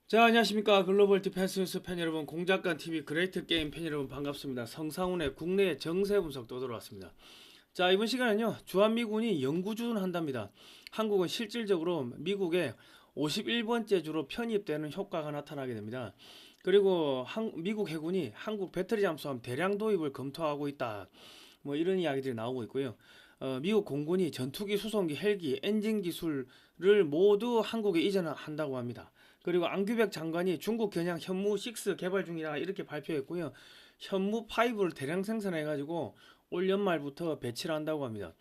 자, 안녕하십니까. 글로벌 디펜스 뉴스 팬 여러분, 공작관 TV 그레이트 게임 팬 여러분 반갑습니다. 성상훈의 국내 정세 분석 또 들어왔습니다. 자, 이번 시간은요, 주한미군이 영구주둔한답니다. 한국은 실질적으로 미국의 51번째 주로 편입되는 효과가 나타나게 됩니다. 그리고 미국 해군이 한국 배터리 잠수함 대량 도입을 검토하고 있다. 뭐 이런 이야기들이 나오고 있고요. 미국 공군이 전투기, 수송기, 헬기, 엔진 기술을 모두 한국에 이전한다고 합니다. 그리고 안규백 장관이 중국 겨냥 현무 6 개발 중이다 이렇게 발표했고요. 현무 5를 대량 생산해가지고 올 연말부터 배치를 한다고 합니다.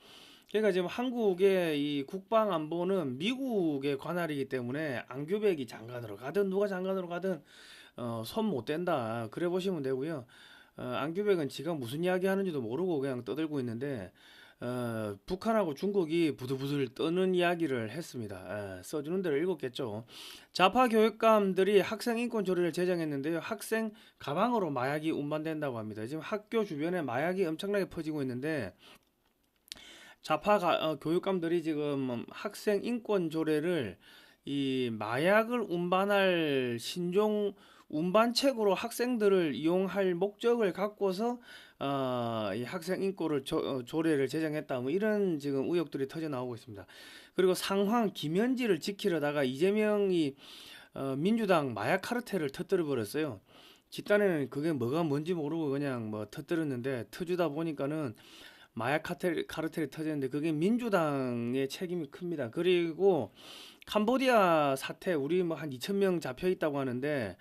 그러니까 지금 한국의 이 국방 안보는 미국의 관할이기 때문에 안규백이 장관으로 가든 누가 장관으로 가든 손 못 댄다. 그래 보시면 되고요. 안규백은 지가 무슨 이야기 하는지도 모르고 그냥 떠들고 있는데 북한하고 중국이 부들부들 떠는 이야기를 했습니다. 써주는 대로 읽었겠죠. 좌파 교육감들이 학생 인권 조례를 제정했는데요. 학생 가방으로 마약이 운반된다고 합니다. 지금 학교 주변에 마약이 엄청나게 퍼지고 있는데 좌파 교육감들이 지금 학생 인권 조례를 이 마약을 운반할 신종 운반책으로 학생들을 이용할 목적을 갖고서 이 학생 인권을 조례를 제정했다 뭐 이런 지금 의혹들이 터져 나오고 있습니다. 그리고 상황 김현지를 지키려다가 이재명이 민주당 마약 카르텔을 터뜨려 버렸어요. 집단에는 그게 뭐가 뭔지 모르고 그냥 뭐 터뜨렸는데 터주다 보니까는 마약 카르텔이 터졌는데 그게 민주당의 책임이 큽니다. 그리고 캄보디아 사태 우리 뭐 한 2천 명 잡혀 있다고 하는데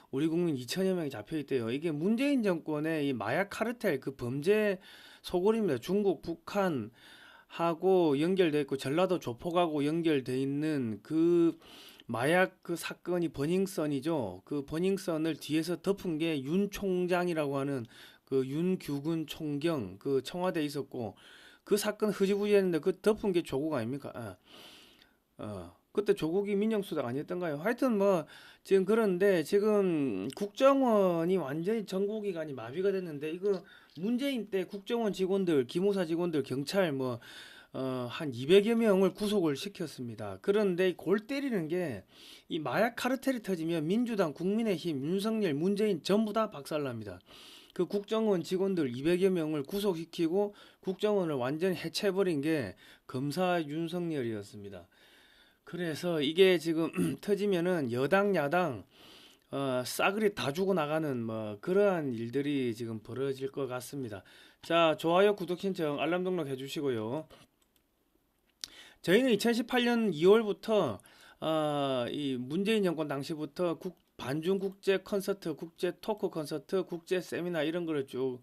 우리 국민 2천여 명이 잡혀 있대요. 이게 문재인 정권의 이 마약 카르텔 그 범죄 소굴입니다. 중국, 북한 하고 연결돼 있고 전라도 조폭하고 연결돼 있는 그 마약 그 사건이 버닝썬이죠. 그 버닝썬을 뒤에서 덮은 게 윤 총장이라고 하는 그 윤규근 총경 그 청와대에 있었고 그 사건 흐지부지했는데 그 덮은 게 조국 아닙니까? 그때 조국이 민정수석 아니었던가요? 하여튼 뭐 지금 그런데 지금 국정원이 완전히 정보기관이 마비가 됐는데 이거 문재인 때 국정원 직원들, 기무사 직원들, 경찰 뭐 한 200여 명을 구속을 시켰습니다. 그런데 골 때리는 게 이 마약 카르텔이 터지면 민주당, 국민의힘, 윤석열, 문재인 전부 다 박살납니다. 그 국정원 직원들 200여 명을 구속시키고 국정원을 완전히 해체해버린 게 검사 윤석열이었습니다. 그래서 이게 지금 터지면은 여당 야당 싸그리 다 주고 나가는 뭐 그러한 일들이 지금 벌어질 것 같습니다. 자, 좋아요, 구독 신청, 알람 등록 해주시고요. 저희는 2018년 2월부터 이 문재인 정권 당시부터 반중 국제 콘서트, 국제 토크 콘서트, 국제 세미나 이런 거를 쭉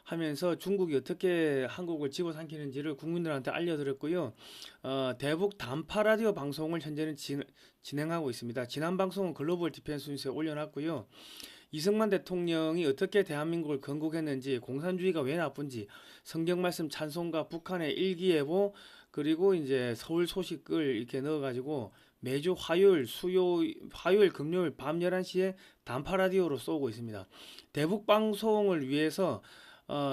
하면서 중국이 어떻게 한국을 집어삼키는지를 국민들한테 알려드렸고요. 대북 단파 라디오 방송을 현재는 진행하고 있습니다. 지난 방송은 글로벌 디펜스 뉴스에 올려놨고요. 이승만 대통령이 어떻게 대한민국을 건국했는지, 공산주의가 왜 나쁜지, 성경 말씀 찬송가, 북한의 일기예보, 그리고 이제 서울 소식을 이렇게 넣어가지고 매주 화요일, 금요일 밤 11시에 단파 라디오로 쏘고 있습니다. 대북 방송을 위해서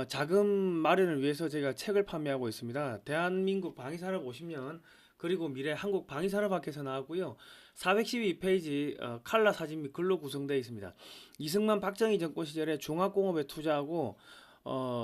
자금 마련을 위해서 제가 책을 판매하고 있습니다. 대한민국 방위산업 50년 그리고 미래 한국 방위산업학회에서 나왔고요. 412페이지 칼라 사진 및 글로 구성되어 있습니다. 이승만 박정희 정권 시절에 종합공업에 투자하고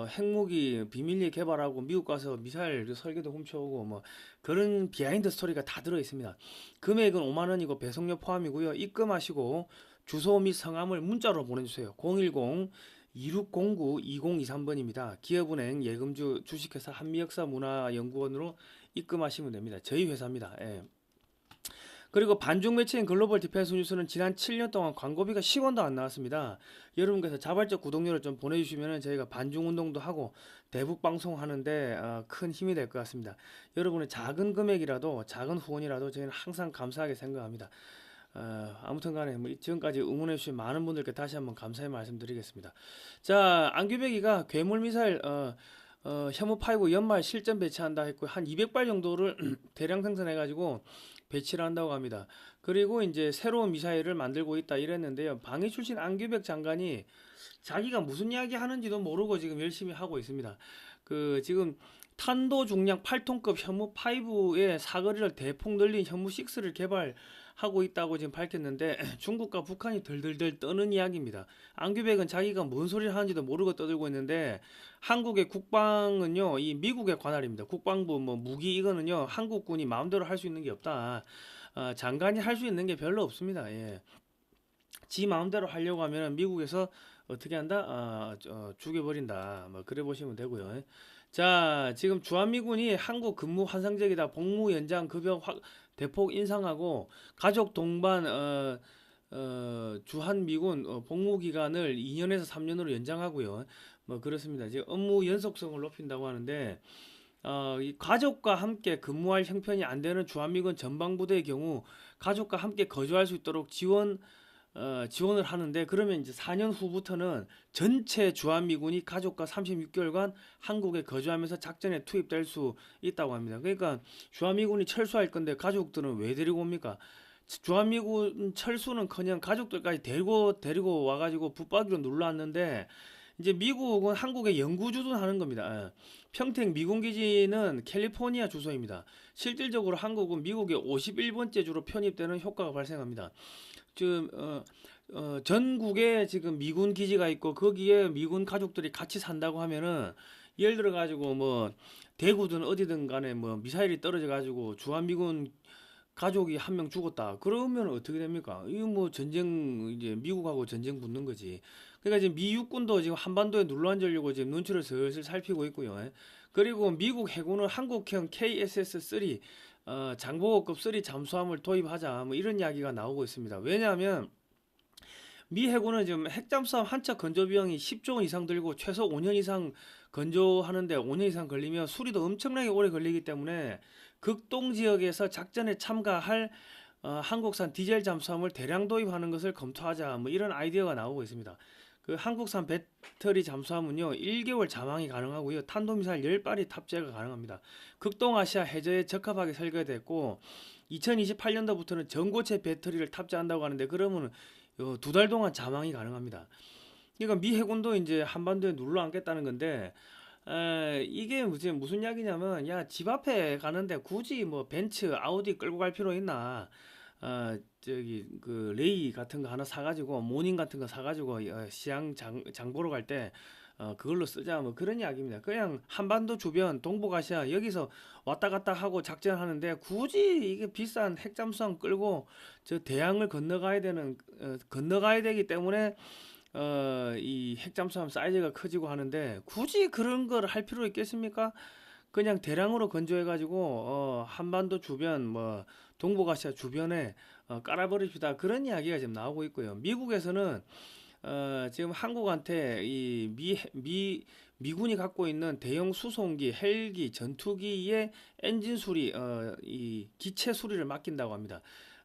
핵무기 비밀리 개발하고 미국 가서 미사일 설계도 훔쳐오고 뭐 그런 비하인드 스토리가 다 들어 있습니다. 금액은 5만 원이고 배송료 포함이고요. 입금하시고 주소 및 성함을 문자로 보내주세요. 010 2609-2023번입니다. 기업은행 예금주 주식회사 한미역사문화연구원으로 입금하시면 됩니다. 저희 회사입니다. 예. 그리고 반중 매체인 글로벌 디펜스 뉴스는 지난 7년 동안 광고비가 10원도 안 나왔습니다. 여러분께서 자발적 구독료를 좀 보내주시면 저희가 반중 운동도 하고 대북 방송하는데 큰 힘이 될 것 같습니다. 여러분의 작은 금액이라도 작은 후원이라도 저희는 항상 감사하게 생각합니다. 아무튼 간에 뭐 지금까지 응원해 주신 많은 분들께 다시 한번 감사의 말씀드리겠습니다. 자, 안규백이가 괴물 미사일 혐오5 연말 실전 배치한다 했고 한 200발 정도를 대량 생산해 가지고 배치를 한다고 합니다. 그리고 이제 새로운 미사일을 만들고 있다 이랬는데요. 방위 출신 안규백 장관이 자기가 무슨 이야기 하는지도 모르고 지금 열심히 하고 있습니다. 그 지금 탄도 중량 8톤급 현무 5의 사거리를 대폭 늘린 현무 6를 개발하고 있다고 지금 밝혔는데 중국과 북한이 덜덜덜 떠는 이야기입니다. 앙규백은 자기가 뭔 소리를 하는지도 모르고 떠들고 있는데 한국의 국방은요, 이 미국의 관할입니다. 국방부 뭐 무기 이거는요, 한국군이 마음대로 할 수 있는 게 없다. 장관이 할 수 있는 게 별로 없습니다. 예. 지 마음대로 하려고 하면 미국에서 어떻게 한다? 죽여버린다. 뭐 그래 보시면 되고요. 자, 지금 주한미군이 한국 근무 환상적이다. 복무 연장 급여 대폭 인상하고 가족 동반 주한미군 복무 기간을 2년에서 3년으로 연장하고요. 뭐 그렇습니다. 지금 업무 연속성을 높인다고 하는데 이 가족과 함께 근무할 형편이 안 되는 주한미군 전방부대의 경우 가족과 함께 거주할 수 있도록 지원을 하는데 그러면 이제 4년 후부터는 전체 주한미군이 가족과 36개월간 한국에 거주하면서 작전에 투입될 수 있다고 합니다. 그러니까 주한미군이 철수할 건데 가족들은 왜 데리고 옵니까? 주한미군 철수는커녕 가족들까지 데리고 와가지고 붙박이로 눌러왔는데 이제 미국은 한국에 영구주둔하는 겁니다. 평택 미군기지는 캘리포니아 주소입니다. 실질적으로 한국은 미국의 51번째 주로 편입되는 효과가 발생합니다. 지금 전국에 지금 미군 기지가 있고 거기에 미군 가족들이 같이 산다고 하면은 예를 들어 가지고 뭐 대구든 어디든 간에 뭐 미사일이 떨어져 가지고 주한미군 가족이 한 명 죽었다. 그러면 어떻게 됩니까? 이거 뭐 전쟁 이제 미국하고 전쟁 붙는 거지. 그러니까 지금 미 육군도 지금 한반도에 눌러앉으려고 지금 눈치를 슬슬 살피고 있고요. 그리고 미국 해군은 한국형 KSS-3 장보고급 3 잠수함을 도입하자 뭐 이런 이야기가 나오고 있습니다. 왜냐하면 미 해군은 지금 핵잠수함 한 척 건조 비용이 10조 원 이상 들고 최소 5년 이상 건조하는데 5년 이상 걸리면 수리도 엄청나게 오래 걸리기 때문에 극동 지역에서 작전에 참가할 한국산 디젤 잠수함을 대량 도입하는 것을 검토하자 뭐 이런 아이디어가 나오고 있습니다. 그 한국산 배터리 잠수함은요 1개월 잠항이 가능하고요 탄도미사일 10발이 탑재가 가능합니다. 극동아시아 해저에 적합하게 설계됐고 2028년도부터는 전고체 배터리를 탑재한다고 하는데 그러면 2달 동안 잠항이 가능합니다. 그러니까 미 해군도 이제 한반도에 눌러 앉겠다는 건데 이게 무슨 이야기냐면 야 집 앞에 가는데 굳이 뭐 벤츠 아우디 끌고 갈 필요 있나? 저기 그 레이 같은 거 하나 사가지고 모닝 같은 거 사가지고 시장 장 보러 갈 때 그걸로 쓰자 뭐 그런 이야기입니다. 그냥 한반도 주변 동북아시아 여기서 왔다 갔다 하고 작전하는데 굳이 이게 비싼 핵잠수함 끌고 저 대양을 건너가야 되기 때문에 이 핵잠수함 사이즈가 커지고 하는데 굳이 그런 걸 할 필요 있겠습니까? 그냥 대량으로 건조해가지고 한반도 주변 뭐 동북아시아 주변에 깔아버립시다 그런 이야기가 지금 나오고 있고요. 미국에서는 지금 한국한테 미군이 갖고 있는 대형 수송기, 헬기, 전투기의 엔진 수리, 이 기체 수리를 맡긴다고 합니다.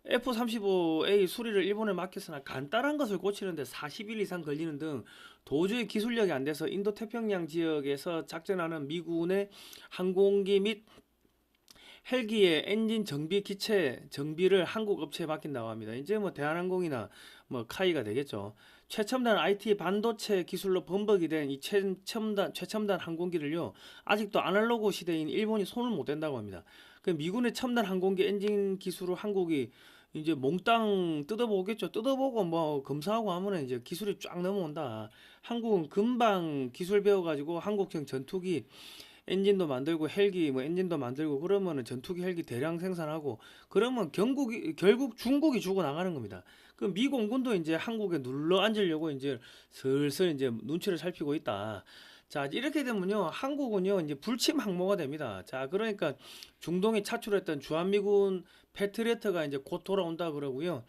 F-35A 수리를 일본에 맡겼으나 간단한 것을 고치는데 40일 이상 걸리는 등 도저히 기술력이 안 돼서 인도 태평양 지역에서 작전하는 미군의 항공기 및 헬기의 엔진 정비 기체 정비를 한국 업체에 맡긴다고 합니다. 이제 뭐 대한항공이나 뭐 카이가 되겠죠. 최첨단 IT 반도체 기술로 범벅이 된 이 최첨단 항공기를요 아직도 아날로그 시대인 일본이 손을 못 댄다고 합니다. 그 미군의 첨단 항공기 엔진 기술을 한국이 이제 몽땅 뜯어보겠죠. 뜯어보고 뭐 검사하고 하면은 이제 기술이 쫙 넘어온다. 한국은 금방 기술 배워가지고 한국형 전투기 엔진도 만들고 헬기 뭐 엔진도 만들고 그러면은 전투기 헬기 대량 생산하고 그러면 결국 중국이 주고 나가는 겁니다. 그 미 공군도 이제 한국에 눌러 앉으려고 이제 슬슬 이제 눈치를 살피고 있다. 자, 이렇게 되면요, 한국은요, 이제 불침 항모가 됩니다. 자, 그러니까 중동에 차출했던 주한미군 패트리어트가 이제 곧 돌아온다 그러고요.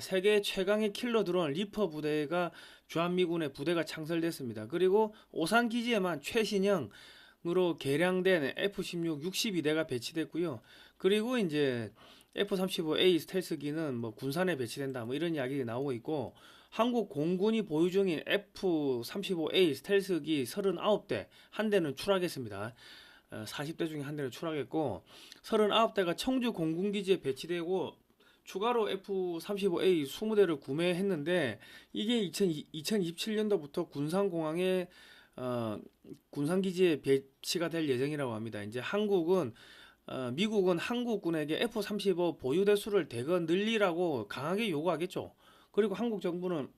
세계 최강의 킬러 드론 리퍼 부대가 주한미군의 부대가 창설됐습니다. 그리고 오산 기지에만 최신형으로 개량된 F-16 62대가 배치됐고요. 그리고 이제 F-35A 스텔스기는 뭐 군산에 배치된다 뭐 이런 이야기가 나오고 있고 한국 공군이 보유 중인 F-35A 스텔스기 39대 한 대는 추락했습니다. 40대 중에 한 대는 추락했고 39대가 청주 공군기지에 배치되고 추가로 F-35A 20대를 구매했는데 이게 2027년도부터 군산공항에 군산기지에 배치가 될 예정이라고 합니다. 이제 미국은 한국군에게 F-35 보유 대수를 대거 늘리라고 강하게 요구하겠죠. 그리고 한국 정부는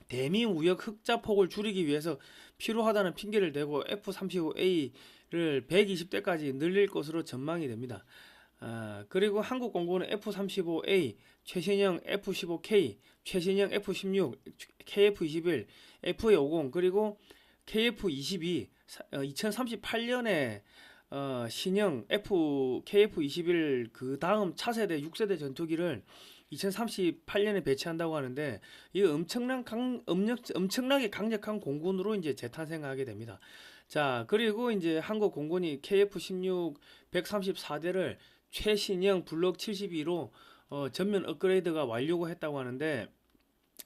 대미 무역 흑자 폭을 줄이기 위해서 필요하다는 핑계를 대고 F-35A를 120대까지 늘릴 것으로 전망이 됩니다. 그리고 한국 공군은 F-35A, 최신형 F-15K, 최신형 F-16, KF-21, FA-50 그리고 KF-22, 2038년에 신형 KF-21 그 다음 차세대 6세대 전투기를 2038년에 배치한다고 하는데 이 엄청나게 강력한 공군으로 이제 재탄생하게 됩니다. 자, 그리고 이제 한국 공군이 KF-16 134대를 최신형 블록 72로 전면 업그레이드가 완료가 했다고 하는데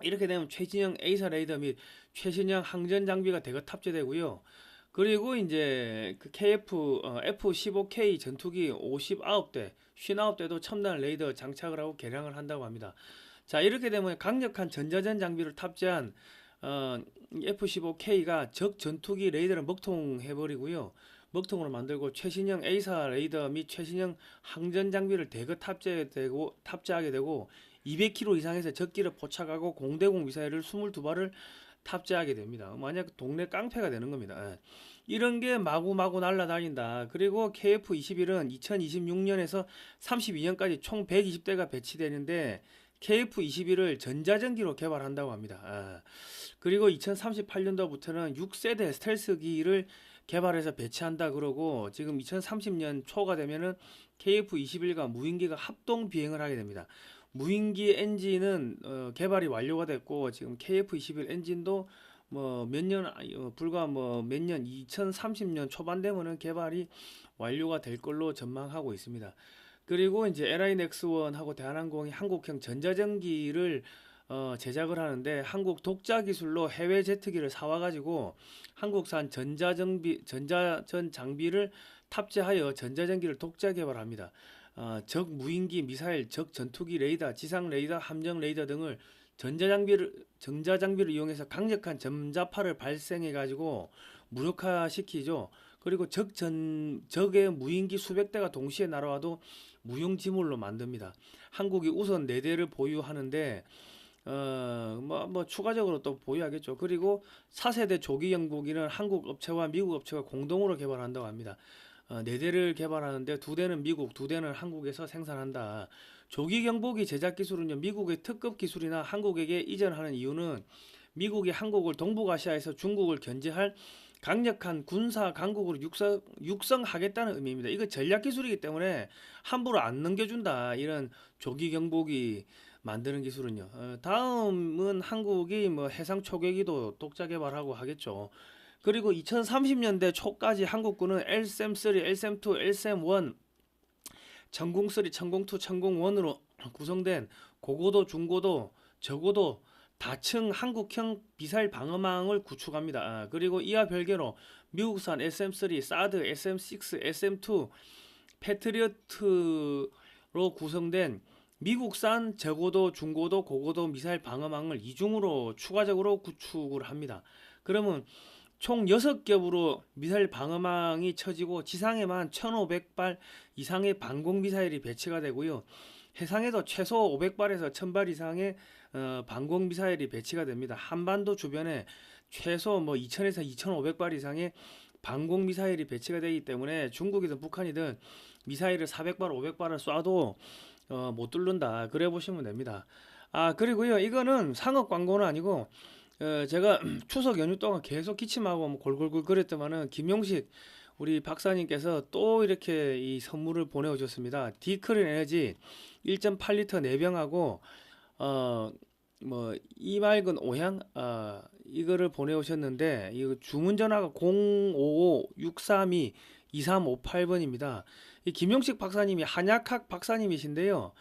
이렇게 되면 최신형 A사 레이더 및 최신형 항전 장비가 대거 탑재되고요. 그리고 이제 그 F-15K 전투기 59대, 59대도 첨단 레이더 장착을 하고 개량을 한다고 합니다. 자, 이렇게 되면 강력한 전자전 장비를 탑재한 F-15K가 적 전투기 레이더를 먹통해버리고요. 먹통으로 만들고 최신형 A사 레이더 및 최신형 항전 장비를 대거 탑재하게 되고 200km 이상에서 적기를 포착하고 공대공 미사일을 22발을 탑재하게 됩니다. 만약 동네 깡패가 되는 겁니다. 이런 게 마구마구 날아다닌다. 그리고 KF-21은 2026년에서 32년까지 총 120대가 배치되는데 KF-21을 전자전기로 개발한다고 합니다. 그리고 2038년도부터는 6세대 스텔스기를 개발해서 배치한다 그러고 지금 2030년 초가 되면은 KF-21과 무인기가 합동 비행을 하게 됩니다. 무인기 엔진은 개발이 완료가 됐고 지금 KF-21 엔진도 불과 몇 년 2030년 초반 되면은 개발이 완료가 될 걸로 전망하고 있습니다. 그리고 이제 LI넥스원하고 대한항공이 한국형 전자전기를 제작을 하는데 한국 독자 기술로 해외 제트기를 사와가지고 한국산 전자전 장비를 탑재하여 전자전기를 독자 개발합니다. 적 무인기, 미사일, 적 전투기 레이더, 지상 레이더, 함정 레이더 등을 전자장비를 이용해서 강력한 전자파를 발생해가지고 무력화시키죠. 그리고 적의 무인기 수백 대가 동시에 날아와도 무용지물로 만듭니다. 한국이 우선 4대를 보유하는데 추가적으로 또 보유하겠죠. 그리고 4세대 조기 경보기는 한국 업체와 미국 업체가 공동으로 개발한다고 합니다. 4대를 개발하는데 2대는 미국, 2대는 한국에서 생산한다. 조기 경보기 제작 기술은요, 미국의 특급 기술이나 한국에게 이전하는 이유는 미국이 한국을 동북아시아에서 중국을 견제할 강력한 군사 강국으로 육성하겠다는 의미입니다. 이거 전략 기술이기 때문에 함부로 안 넘겨준다. 이런 조기 경보기 만드는 기술은요. 다음은 한국이 해상 초계기도 독자 개발하고 하겠죠. 그리고 2030년대 초까지 한국군은 LSAM-3, LSAM-2, LSAM-1, 천공3, 천공2, 천공1으로 구성된 고고도, 중고도, 저고도 다층 한국형 미사일 방어망을 구축합니다. 그리고 이와 별개로 미국산 SM-3, 사드, SM-6, SM-2, 패트리어트로 구성된 미국산 저고도, 중고도, 고고도 미사일 방어망을 이중으로 추가적으로 구축을 합니다. 그러면 총 6겹으로 미사일 방어망이 쳐지고 지상에만 1500발 이상의 방공 미사일이 배치가 되고요. 해상에도 최소 500발에서 1000발 이상의 방공 미사일이 배치가 됩니다. 한반도 주변에 최소 2000에서 2500발 이상의 방공 미사일이 배치가 되기 때문에 중국이든 북한이든 미사일을 400발, 500발을 쏴도 못 뚫는다. 그래 보시면 됩니다. 그리고요. 이거는 상업 광고는 아니고 제가 추석 연휴 동안 계속 기침하고 골골골 그랬더만은 김용식 우리 박사님께서 또 이렇게 이 선물을 보내오셨습니다. 디크린 에너지 1.8리터 4병하고 이맑은 오향 이거를 보내오셨는데 이거 주문 전화가 055-632-2358번입니다. 이 김용식 박사님이 한약학 박사님이신데요.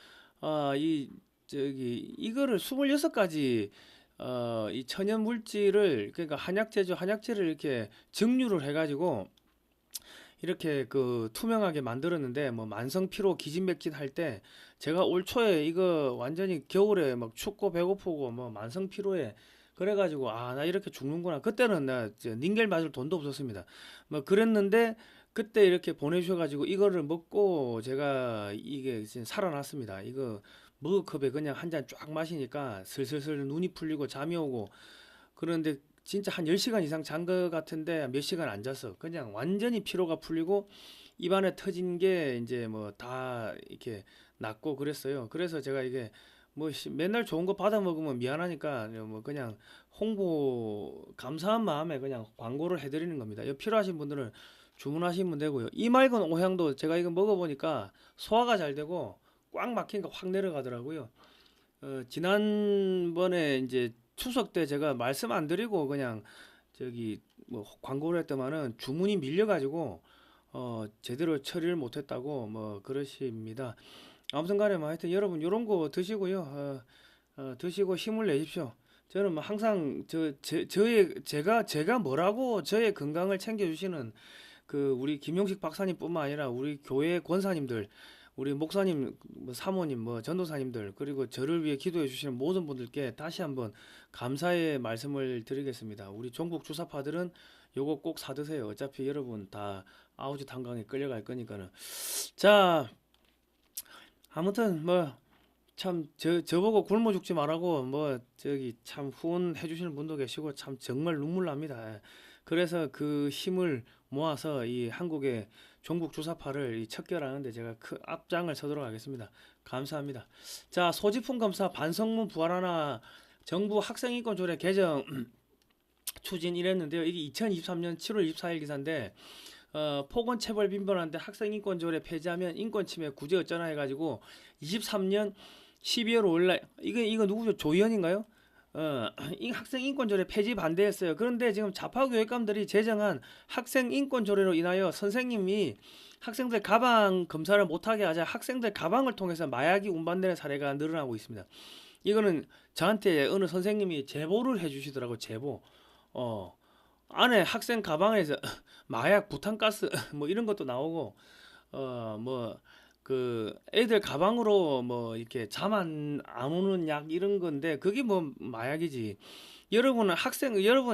이거를 26가지 이 천연 물질을 그러니까 한약재를 이렇게 증류를 해가지고 이렇게 투명하게 만들었는데 만성 피로 기진맥진 할 때 제가 올 초에 이거 완전히 겨울에 막 춥고 배고프고 만성 피로에 그래가지고 나 이렇게 죽는구나. 그때는 나 닌겔 맞을 돈도 없었습니다. 뭐 그랬는데 그때 이렇게 보내주셔가지고 이거를 먹고 제가 이게 지금 살아났습니다. 이거 머그컵에 그냥 한 잔 쫙 마시니까 슬슬슬 눈이 풀리고 잠이 오고 그런데 진짜 한 10시간 이상 잔 거 같은데 몇 시간 안 잤어. 그냥 완전히 피로가 풀리고 입안에 터진 게 이제 뭐 다 이렇게 낫고 그랬어요. 그래서 제가 이게 뭐 맨날 좋은 거 받아 먹으면 미안하니까 뭐 그냥 홍보 감사한 마음에 그냥 광고를 해드리는 겁니다. 이거 필요하신 분들은 주문하시면 되고요. 이 맑은 오향도 제가 이거 먹어보니까 소화가 잘 되고 꽉 막힌 거 확 내려가더라고요. 지난번에 이제 추석 때 제가 말씀 안 드리고 그냥 저기 뭐 광고를 했더만은 주문이 밀려가지고 제대로 처리를 못했다고 뭐 그러십니다. 아무튼 간에 뭐 하여튼 여러분 요런 거 드시고요. 드시고 힘을 내십시오. 저는 뭐 항상 제가 뭐라고 저의 건강을 챙겨주시는 그 우리 김용식 박사님뿐만 아니라 우리 교회 권사님들, 우리 목사님, 뭐 사모님, 뭐 전도사님들 그리고 저를 위해 기도해 주시는 모든 분들께 다시 한번 감사의 말씀을 드리겠습니다. 우리 종국 주사파들은 요거 꼭 사드세요. 어차피 여러분 다 아우지 탄광에 끌려갈 거니까는. 자, 아무튼 뭐 참 저보고 굶어 죽지 말라고 뭐 저기 참 후원해 주시는 분도 계시고 참 정말 눈물 납니다. 그래서 그 힘을 모아서 이 한국의 종북 주사파를 척결하는데 제가 큰 앞장을 서도록 하겠습니다. 감사합니다. 자, 소지품 검사 반성문 부활하나 정부 학생인권 조례 개정 추진 이랬는데요. 이게 2023년 7월 24일 기사인데 폭언 체벌 빈번한데 학생인권 조례 폐지하면 인권 침해 구제 어쩌나 해가지고 23년 12월 5일날 이거 누구죠? 조의원인가요? 이 학생 인권 조례 폐지 반대했어요. 그런데 지금 좌파 교육감들이 제정한 학생 인권 조례로 인하여 선생님이 학생들 가방 검사를 못하게 하자 학생들 가방을 통해서 마약이 운반되는 사례가 늘어나고 있습니다. 이거는 저한테 어느 선생님이 제보를 해주시더라고. 제보. 안에 학생 가방에서 마약, 부탄가스 뭐 이런 것도 나오고 뭐 그 애들 가방으로 뭐 이렇게 잠 안 오는 약 이런 건데 그게 뭐 마약이지. 여러분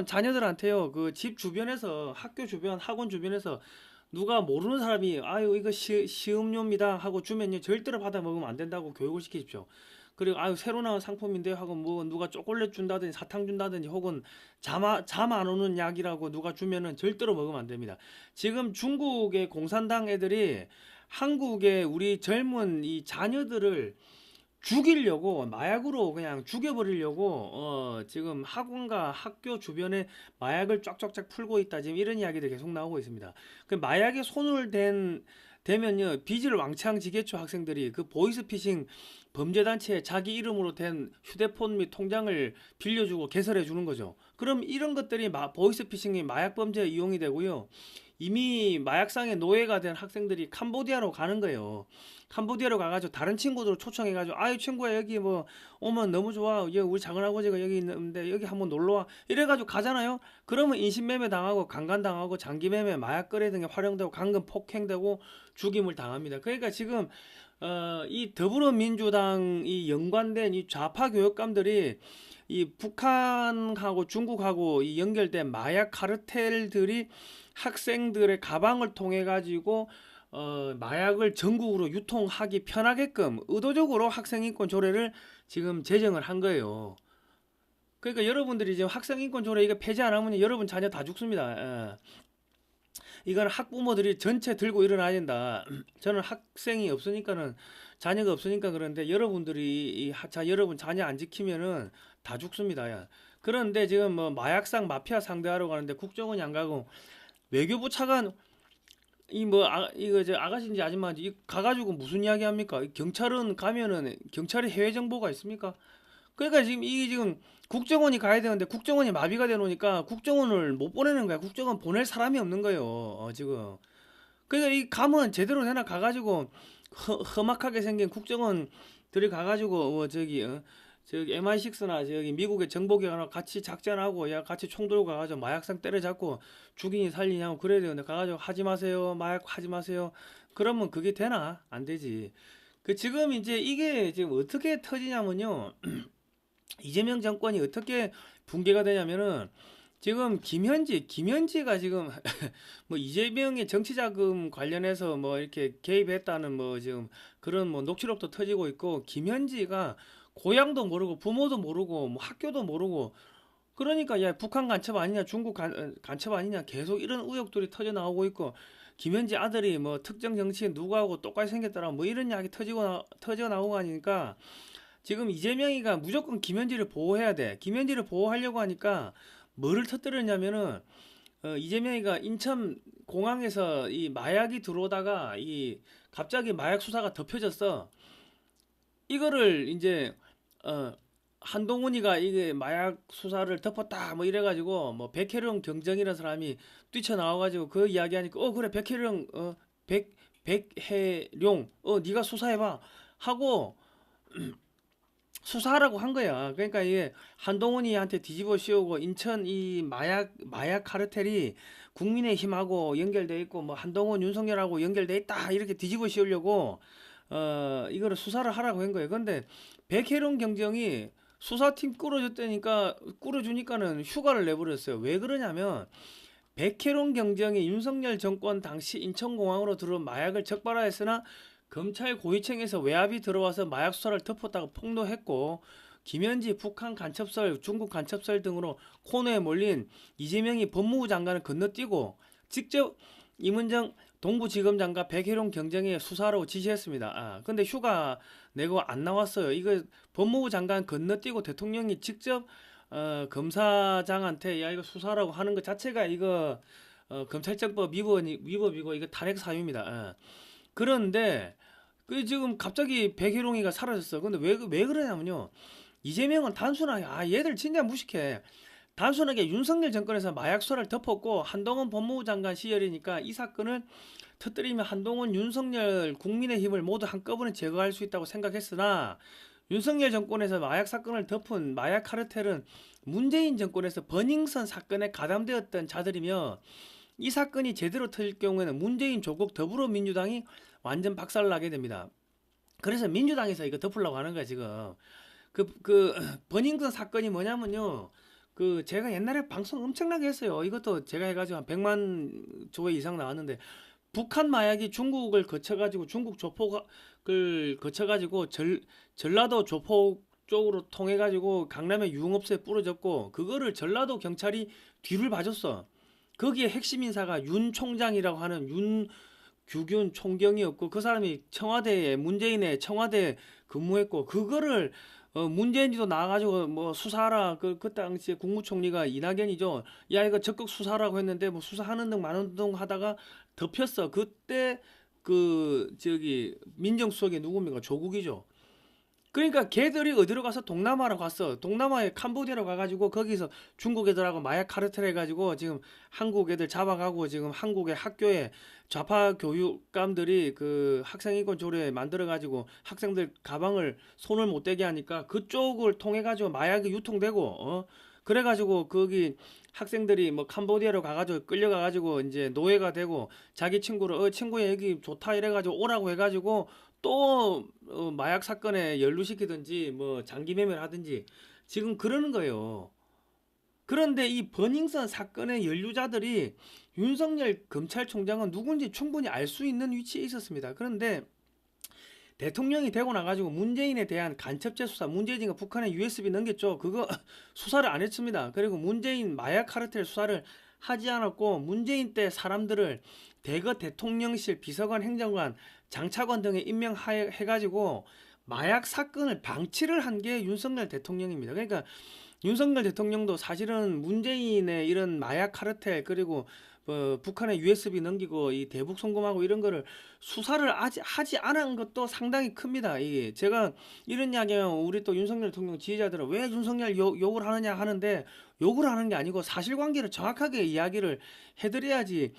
자녀들한테요 그 집 주변에서 학교 주변 학원 주변에서 누가 모르는 사람이 아유 이거 시음료입니다 하고 주면요 절대로 받아 먹으면 안 된다고 교육을 시키십시오. 그리고 아유 새로 나온 상품인데 하고 뭐 누가 초콜릿 준다든지 사탕 준다든지 혹은 잠 안 오는 약이라고 누가 주면은 절대로 먹으면 안 됩니다. 지금 중국의 공산당 애들이 한국의 우리 젊은 이 자녀들을 죽이려고 마약으로 그냥 죽여버리려고 지금 학원과 학교 주변에 마약을 쫙쫙쫙 풀고 있다 지금 이런 이야기들 계속 나오고 있습니다. 그 마약에 손을 대면요 빚을 왕창 지겠죠. 학생들이 그 보이스피싱 범죄단체에 자기 이름으로 된 휴대폰 및 통장을 빌려주고 개설해 주는 거죠. 그럼 이런 것들이 보이스피싱이 마약 범죄에 이용이 되고요. 이미 마약상의 노예가 된 학생들이 캄보디아로 가는 거예요. 캄보디아로 가가지고 다른 친구들 초청해가지고 아유 친구야 여기 뭐 오면 너무 좋아. 여기 우리 작은아버지가 여기 있는데 여기 한번 놀러와. 이래가지고 가잖아요. 그러면 인신매매 당하고 강간당하고 장기매매 마약 거래 등에 활용되고 강금 폭행되고 죽임을 당합니다. 그러니까 지금 이 더불어민주당 이 연관된 이 좌파 교육감들이 이 북한하고 중국하고 이 연결된 마약 카르텔들이 학생들의 가방을 통해 가지고 마약을 전국으로 유통하기 편하게끔 의도적으로 학생인권 조례를 지금 제정을 한 거예요. 그러니까 여러분들이 지금 학생인권 조례 이거 폐지 안 하면 여러분 자녀 다 죽습니다. 이건 학부모들이 전체 들고 일어나야 된다. 저는 학생이 없으니까는 자녀가 없으니까 그런데 여러분들이 여러분 자녀 안 지키면은 다 죽습니다. 야. 그런데 지금 뭐 마약상 마피아 상대하러 가는데 국정원이 안 가고 외교부 차관 이거 저 아가씨인지 아줌마인지 가가지고 무슨 이야기 합니까? 경찰은 가면은 경찰이 해외 정보가 있습니까? 그러니까 지금 이게 지금 국정원이 가야 되는데 국정원이 마비가 돼 놓으니까 국정원을 못 보내는 거야. 국정원 보낼 사람이 없는 거예요. 지금. 그러니까 이 가면 제대로 되나 가가지고 험악하게 생긴 국정원들이 가가지고 저기 MI6나 저기 미국의 정보기관하고 같이 작전하고 야 같이 총 들고 가가지고 마약상 때려잡고 죽이니 살리냐고 그래야 되는데 가가지고 하지 마세요 마약 하지 마세요 그러면 그게 되나 안 되지. 그 지금 이제 이게 지금 어떻게 터지냐면요 이재명 정권이 어떻게 붕괴가 되냐면은 지금 김현지가 지금 뭐 이재명의 정치자금 관련해서 뭐 이렇게 개입했다는 뭐 지금 그런 뭐 녹취록도 터지고 있고, 김현지가 고향도 모르고 부모도 모르고 뭐 학교도 모르고, 그러니까 야 북한 간첩 아니냐, 중국 간첩 아니냐, 계속 이런 의혹들이 터져 나오고 있고, 김현지 아들이 뭐 특정 정치인 누구하고 똑같이 생겼더라 뭐 이런 이야기 터져 나오고 하니까, 지금 이재명이가 무조건 김현지를 보호해야 돼. 김현지를 보호하려고 하니까 뭐를 터뜨렸냐면은, 이재명이가 인천 공항에서 이 마약이 들어오다가 이 갑자기 마약 수사가 덮여졌어. 이거를 이제 한동훈이가 이게 마약 수사를 덮었다 뭐 이래가지고, 뭐 백혜령 경정이라는 사람이 뛰쳐나와가지고 그 이야기하니까 그래 백혜령 백혜룡 네가 수사해봐 하고 수사하라고 한 거야. 그러니까 이게 한동훈이한테 뒤집어 씌우고, 인천 이 마약 카르텔이 국민의힘하고 연결돼 있고 뭐 한동훈 윤석열하고 연결돼 있다 이렇게 뒤집어 씌우려고 이거를 수사를 하라고 한 거예요. 근데 백혜룡 경정이 수사팀 꾸려주니까는 휴가를 내버렸어요. 왜 그러냐면, 백혜룡 경정이 윤석열 정권 당시 인천공항으로 들어온 마약을 적발하였으나 검찰 고위층에서 외압이 들어와서 마약 수사를 덮었다고 폭로했고, 김현지 북한 간첩설, 중국 간첩설 등으로 코너에 몰린 이재명이 법무부 장관을 건너뛰고 직접 임은정 동부지검장과 백혜룡 경정에 수사하라고 지시했습니다. 근데 휴가 내고 안 나왔어요. 이거 법무부 장관 건너뛰고 대통령이 직접 검사장한테 야 이거 수사하라고 하는 것 자체가 이거 검찰청법 위법이고 이거 탄핵 사유입니다. 그런데 그 지금 갑자기 백희롱이가 사라졌어. 근데 왜 그러냐면요, 이재명은 단순하게 얘들 진짜 무식해. 단순하게 윤석열 정권에서 마약 수사를 덮었고 한동훈 법무부 장관 시절이니까 이 사건을 터뜨리면 한동훈 윤석열 국민의힘을 모두 한꺼번에 제거할 수 있다고 생각했으나, 윤석열 정권에서 마약 사건을 덮은 마약 카르텔은 문재인 정권에서 버닝썬 사건에 가담되었던 자들이며, 이 사건이 제대로 터질 경우에는 문재인 조국 더불어민주당이 완전 박살나게 됩니다. 그래서 민주당에서 이거 덮으려고 하는 거야 지금. 그 버닝썬 사건이 뭐냐면요, 그 제가 옛날에 방송 엄청나게 했어요. 이것도 제가 해가지고 한 100만 조회 이상 나왔는데, 북한 마약이 중국을 거쳐가지고 중국 조폭을 거쳐가지고 전라도 조폭 쪽으로 통해가지고 강남의 유흥업소에 뿌려졌고, 그거를 전라도 경찰이 뒤를 봐줬어. 거기에 핵심 인사가 윤 총장이라고 하는 윤규균 총경이었고, 그 사람이 문재인의 청와대에 근무했고, 그거를 문재인이도 나와가지고 뭐 수사하라, 그 당시에 국무총리가 이낙연이죠. 야 이거 적극 수사라고 했는데 뭐 수사하는 등 마는 등 하다가 덮였어. 그때 그 저기 민정수석이 누굽니까? 조국이죠. 그러니까 걔들이 어디로 가서 동남아로 갔어. 동남아에 캄보디아로 가가지고 거기서 중국 애들하고 마약 카르텔 해가지고 지금 한국 애들 잡아가고, 지금 한국의 학교에 좌파 교육감들이 그 학생인권 조례 만들어가지고 학생들 가방을 손을 못 대게 하니까 그쪽을 통해가지고 마약이 유통되고, 그래가지고 거기 학생들이 뭐 캄보디아로 가가지고 끌려가가지고 이제 노예가 되고, 자기 친구를 친구야 여기 좋다 이래가지고 오라고 해가지고 또 마약 사건에 연루시키든지 뭐 장기 매매를 하든지 지금 그러는 거예요. 그런데 이 버닝썬 사건의 연루자들이 윤석열 검찰총장은 누군지 충분히 알 수 있는 위치에 있었습니다. 그런데 대통령이 되고 나가지고 문재인에 대한 간첩죄 수사, 문재인이가 북한에 USB 넘겼죠. 그거 수사를 안 했습니다. 그리고 문재인 마약 카르텔 수사를 하지 않았고, 문재인 때 사람들을 대거 대통령실 비서관, 행정관, 장차관 등에 임명해가지고 마약 사건을 방치를 한 게 윤석열 대통령입니다. 그러니까 윤석열 대통령도 사실은 문재인의 이런 마약 카르텔, 그리고 북한에 USB 넘기고 이 대북 송금하고 이런 거를 수사를 하지 않은 것도 상당히 큽니다. 이게 제가 이런 이야기하면 우리 또 윤석열 대통령 지지자들은 왜 윤석열 욕을 하느냐 하는데, 욕을 하는 게 아니고 사실관계를 정확하게 이야기를 해드려야지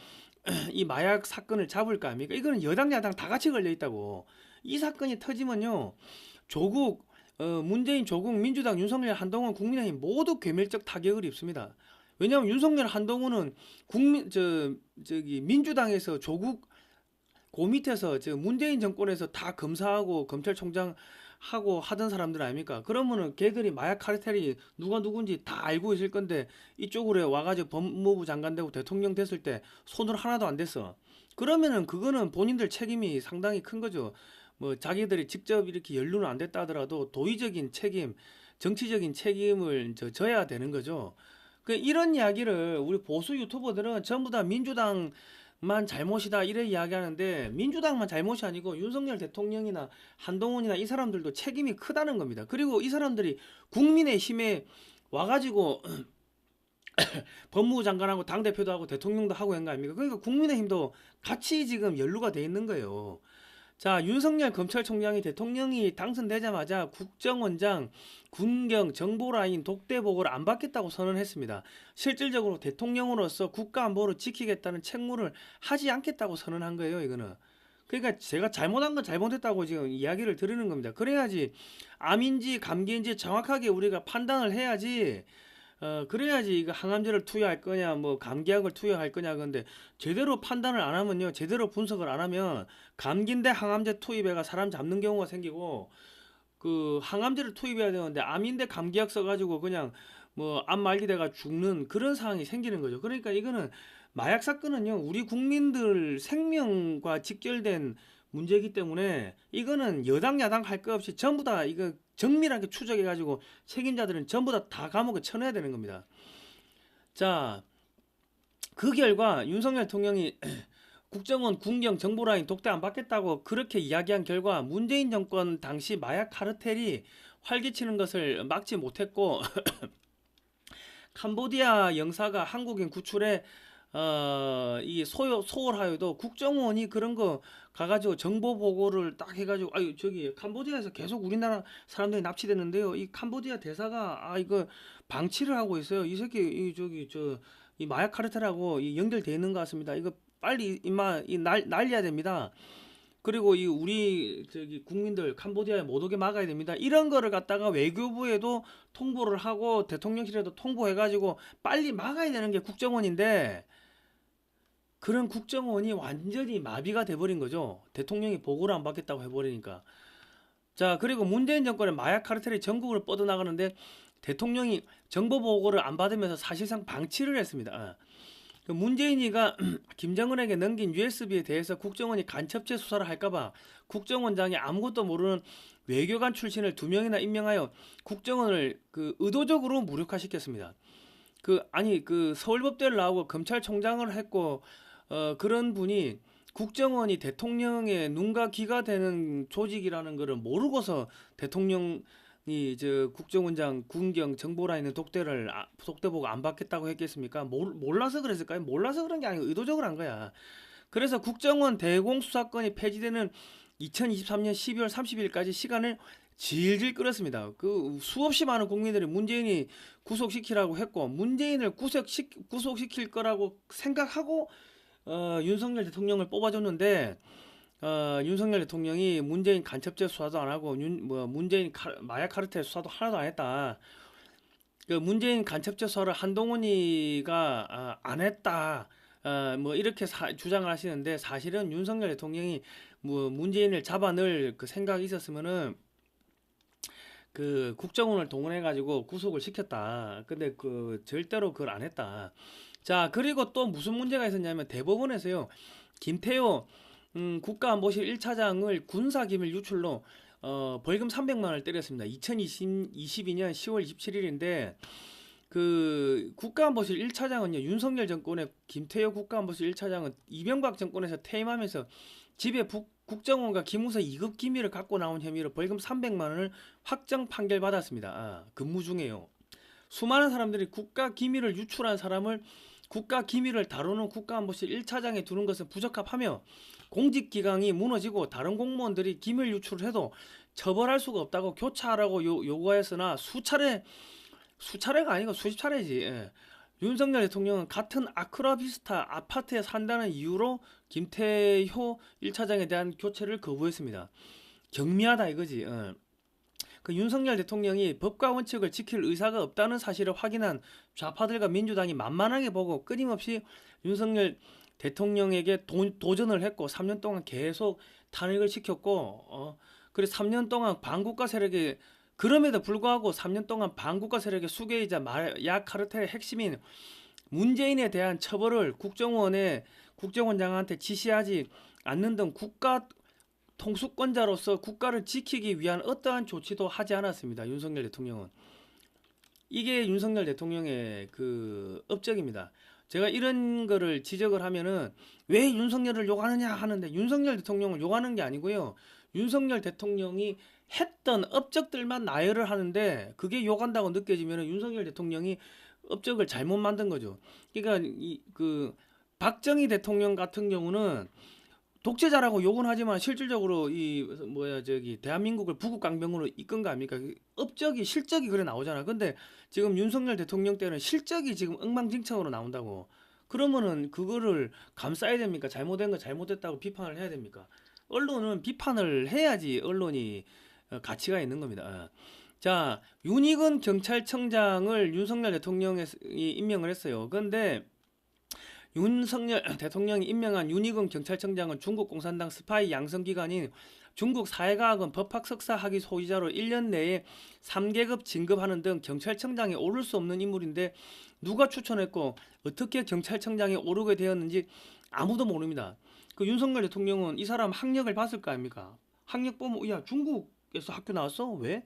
이 마약 사건을 잡을 거 아닙니까? 이거는 여당 야당 다 같이 걸려 있다고. 이 사건이 터지면요, 조국 문재인, 조국, 민주당, 윤석열, 한동훈, 국민의힘 모두 괴멸적 타격을 입습니다. 왜냐하면 윤석열, 한동훈은 저기 민주당에서 조국 그 밑에서 문재인 정권에서 다 검사하고 검찰총장 하고 하던 사람들 아닙니까? 그러면은 걔들이 마약 카르텔이 누가 누군지 다 알고 있을 건데 이쪽으로 와가지고 법무부 장관 되고 대통령 됐을 때 손을 하나도 안 댔어. 그러면은 그거는 본인들 책임이 상당히 큰 거죠. 뭐 자기들이 직접 이렇게 연루는 안 됐다 하더라도 도의적인 책임, 정치적인 책임을 져야 되는 거죠. 그 이런 이야기를 우리 보수 유튜버들은 전부 다 민주당만 잘못이다 이래 이야기하는데 민주당만 잘못이 아니고 윤석열 대통령이나 한동훈이나 이 사람들도 책임이 크다는 겁니다. 그리고 이 사람들이 국민의힘에 와가지고 법무부 장관하고 당대표도 하고 대통령도 하고 한 거 아닙니까? 그러니까 국민의힘도 같이 지금 연루가 돼 있는 거예요. 자, 윤석열 검찰총장이 대통령이 당선되자마자 국정원장, 군경, 정보라인, 독대복을 안 받겠다고 선언했습니다. 실질적으로 대통령으로서 국가안보를 지키겠다는 책무를 하지 않겠다고 선언한 거예요, 이거는. 그러니까 제가 잘못한 건 잘못했다고 지금 이야기를 드리는 겁니다. 그래야지 암인지 감기인지 정확하게 우리가 판단을 해야지 그래야지 이거 항암제를 투여할 거냐 뭐 감기약을 투여할 거냐 근데 제대로 판단을 안 하면요 제대로 분석을 안 하면 감기인데 항암제 투입해가 사람 잡는 경우가 생기고 그 항암제를 투입해야 되는데 암인데 감기약 써가지고 그냥 뭐 암 말기 돼가 죽는 그런 상황이 생기는 거죠. 그러니까 이거는 마약 사건은요 우리 국민들 생명과 직결된 문제이기 때문에 이거는 여당 야당 할 거 없이 전부 다 이거 정밀하게 추적해가지고 책임자들은 전부 다 감옥에 쳐넣어야 되는 겁니다. 자, 그 결과 윤석열 대통령이 국정원, 군경, 정보라인 독대 안 받겠다고 그렇게 이야기한 결과 문재인 정권 당시 마약 카르텔이 활기치는 것을 막지 못했고 캄보디아 영사가 한국인 구출에 이 소홀하여도 국정원이 그런 거 가가지고 정보 보고를 딱 해가지고 아유 저기 캄보디아에서 계속 우리나라 사람들이 납치되는데요. 이 캄보디아 대사가 이거 방치를 하고 있어요. 이 새끼 이 저기 이 마약 카르텔하고 연결돼 있는 것 같습니다. 이거 빨리 날려야 됩니다. 그리고 이 우리 저기 국민들 캄보디아에 못 오게 막아야 됩니다. 이런 거를 갖다가 외교부에도 통보를 하고 대통령실에도 통보해가지고 빨리 막아야 되는 게 국정원인데 그런 국정원이 완전히 마비가 돼버린 거죠. 대통령이 보고를 안 받겠다고 해버리니까. 자, 그리고 문재인 정권의 마약 카르텔이 전국을 뻗어나가는데 대통령이 정보 보고를 안 받으면서 사실상 방치를 했습니다. 문재인이가 김정은에게 넘긴 USB에 대해서 국정원이 간첩죄 수사를 할까봐 국정원장이 아무것도 모르는 외교관 출신을 2명이나 임명하여 국정원을 의도적으로 무력화시켰습니다. 그 서울법대를 나오고 검찰총장을 했고 그런 분이 국정원이 대통령의 눈과 귀가 되는 조직이라는 것을 모르고서 대통령이 국정원장 군경 정보라인은 독대보고 안 받겠다고 했겠습니까? 몰라서 그랬을까요? 몰라서 그런 게 아니고 의도적으로 한 거야. 그래서 국정원 대공수사권이 폐지되는 2023년 12월 30일까지 시간을 질질 끌었습니다. 그 수없이 많은 국민들이 문재인이 구속시키라고 했고 문재인을 구속시킬 거라고 생각하고 윤석열 대통령을 뽑아줬는데 윤석열 대통령이 문재인 간첩죄 수사도 안 하고 문재인 마약 카르텔 수사도 하나도 안 했다. 그 문재인 간첩죄 수사를 한동훈이가 안 했다. 뭐 이렇게 주장을 하시는데 사실은 윤석열 대통령이 뭐 문재인을 잡아넣을 그 생각이 있었으면은 그 국정원을 동원해 가지고 구속을 시켰다. 근데 절대로 그걸 안 했다. 자, 그리고 또 무슨 문제가 있었냐면 대법원에서요. 김태효 국가안보실 1차장을 군사기밀 유출로 벌금 300만 원을 때렸습니다. 2022년 10월 27일인데 그 국가안보실 1차장은요. 윤석열 정권의 김태효 국가안보실 1차장은 이명박 정권에서 퇴임하면서 집에 국정원과 기무사 2급 기밀을 갖고 나온 혐의로 벌금 300만 원을 확정 판결받았습니다. 근무 중에요. 수많은 사람들이 국가 기밀을 유출한 사람을 국가 기밀을 다루는 국가안보실 1차장에 두는 것은 부적합하며 공직기강이 무너지고 다른 공무원들이 기밀 유출을 해도 처벌할 수가 없다고 교차하라고 요구하였으나 수차례가 아니고 수십 차례지. 예. 윤석열 대통령은 같은 아크라비스타 아파트에 산다는 이유로 김태효 1차장에 대한 교체를 거부했습니다. 경미하다 이거지. 그 윤석열 대통령이 법과 원칙을 지킬 의사가 없다는 사실을 확인한 좌파들과 민주당이 만만하게 보고 끊임없이 윤석열 대통령에게 도전을 했고 3년 동안 계속 탄핵을 시켰고 그래 3년 동안 반국가 세력의 그럼에도 불구하고 3년 동안 반국가 세력의 수괴이자 마약 카르텔의 핵심인 문재인에 대한 처벌을 국정원장한테 지시하지 않는 등 국가 통수권자로서 국가를 지키기 위한 어떠한 조치도 하지 않았습니다. 윤석열 대통령은. 이게 윤석열 대통령의 그 업적입니다. 제가 이런 거를 지적을 하면은 왜 윤석열을 욕하느냐 하는데 윤석열 대통령을 욕하는 게 아니고요. 윤석열 대통령이 했던 업적들만 나열을 하는데 그게 욕한다고 느껴지면은 윤석열 대통령이 업적을 잘못 만든 거죠. 그러니까 그 박정희 대통령 같은 경우는 독재자라고 욕은 하지만 실질적으로 대한민국을 부국강병으로 이끈 거 아닙니까? 업적이 실적이 그래 나오잖아. 근데 지금 윤석열 대통령 때는 실적이 지금 엉망진창으로 나온다고. 그러면은 그거를 감싸야 됩니까? 잘못된 거 잘못됐다고 비판을 해야 됩니까? 언론은 비판을 해야지 언론이 가치가 있는 겁니다. 자, 윤희근 경찰청장을 윤석열 대통령이 임명을 했어요. 그런데 윤석열 대통령이 임명한 윤희근 경찰청장은 중국 공산당 스파이 양성기관인 중국 사회과학원 법학 석사 학위 소유자로 1년 내에 3계급 진급하는 등 경찰청장에 오를 수 없는 인물인데 누가 추천했고 어떻게 경찰청장에 오르게 되었는지 아무도 모릅니다. 그 윤석열 대통령은 이 사람 학력을 봤을 거 아닙니까? 학력 보면 야 중국에서 학교 나왔어? 왜?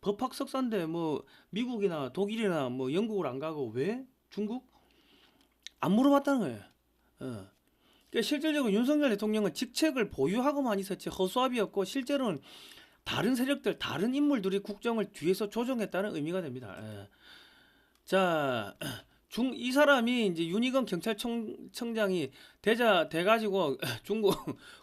법학 석사인데 뭐 미국이나 독일이나 뭐 영국을 안 가고 왜? 중국? 안 물어봤다는 거예요. 그러니까 실질적으로 윤석열 대통령은 직책을 보유하고만 있었지 허수아비였고 실제로는 다른 세력들, 다른 인물들이 국정을 뒤에서 조정했다는 의미가 됩니다. 자, 이 사람이 이제 윤희건 경찰청장이 돼가지고 중국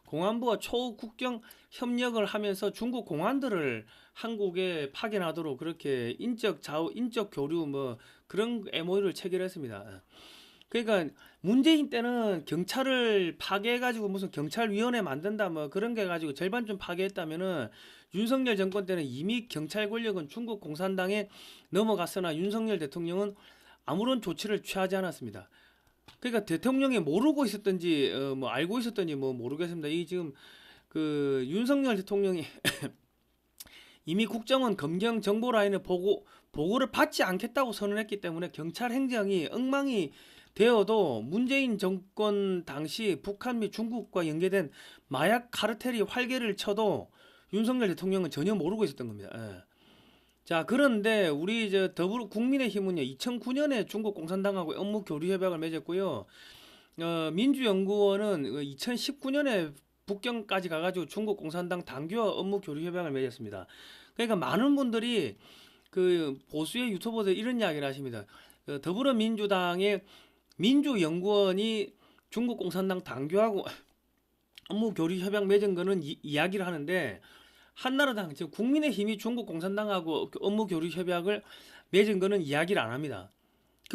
공안부와 초국경 협력을 하면서 중국 공안들을 한국에 파견하도록 그렇게 인적 교류 뭐 그런 MOU를 체결했습니다. 그러니까 문재인 때는 경찰을 파괴해가지고 무슨 경찰위원회 만든다 뭐 그런 게 가지고 절반 좀 파괴했다면은 윤석열 정권 때는 이미 경찰 권력은 중국 공산당에 넘어갔으나 윤석열 대통령은 아무런 조치를 취하지 않았습니다. 그러니까 대통령이 모르고 있었던지 뭐 알고 있었던지 뭐 모르겠습니다. 이 지금 그 윤석열 대통령이 이미 국정원 검경 정보 라인을 보고를 받지 않겠다고 선언했기 때문에 경찰 행정이 엉망이 되어도 문재인 정권 당시 북한 및 중국과 연계된 마약 카르텔이 활개를 쳐도 윤석열 대통령은 전혀 모르고 있었던 겁니다. 자, 그런데 우리 국민의힘은요 2009년에 중국 공산당하고 업무 교류 협약을 맺었고요. 민주연구원은 2019년에 북경까지 가가지고 중국 공산당 당규와 업무 교류 협약을 맺었습니다. 그러니까 많은 분들이 그 보수의 유튜버들 이런 이야기를 하십니다. 더불어민주당의 민주연구원이 중국 공산당 당규하고 업무 교류 협약 맺은 거는 이야기를 하는데 한나라당, 즉 국민의힘이 중국 공산당하고 업무 교류 협약을 맺은 거는 이야기를 안 합니다.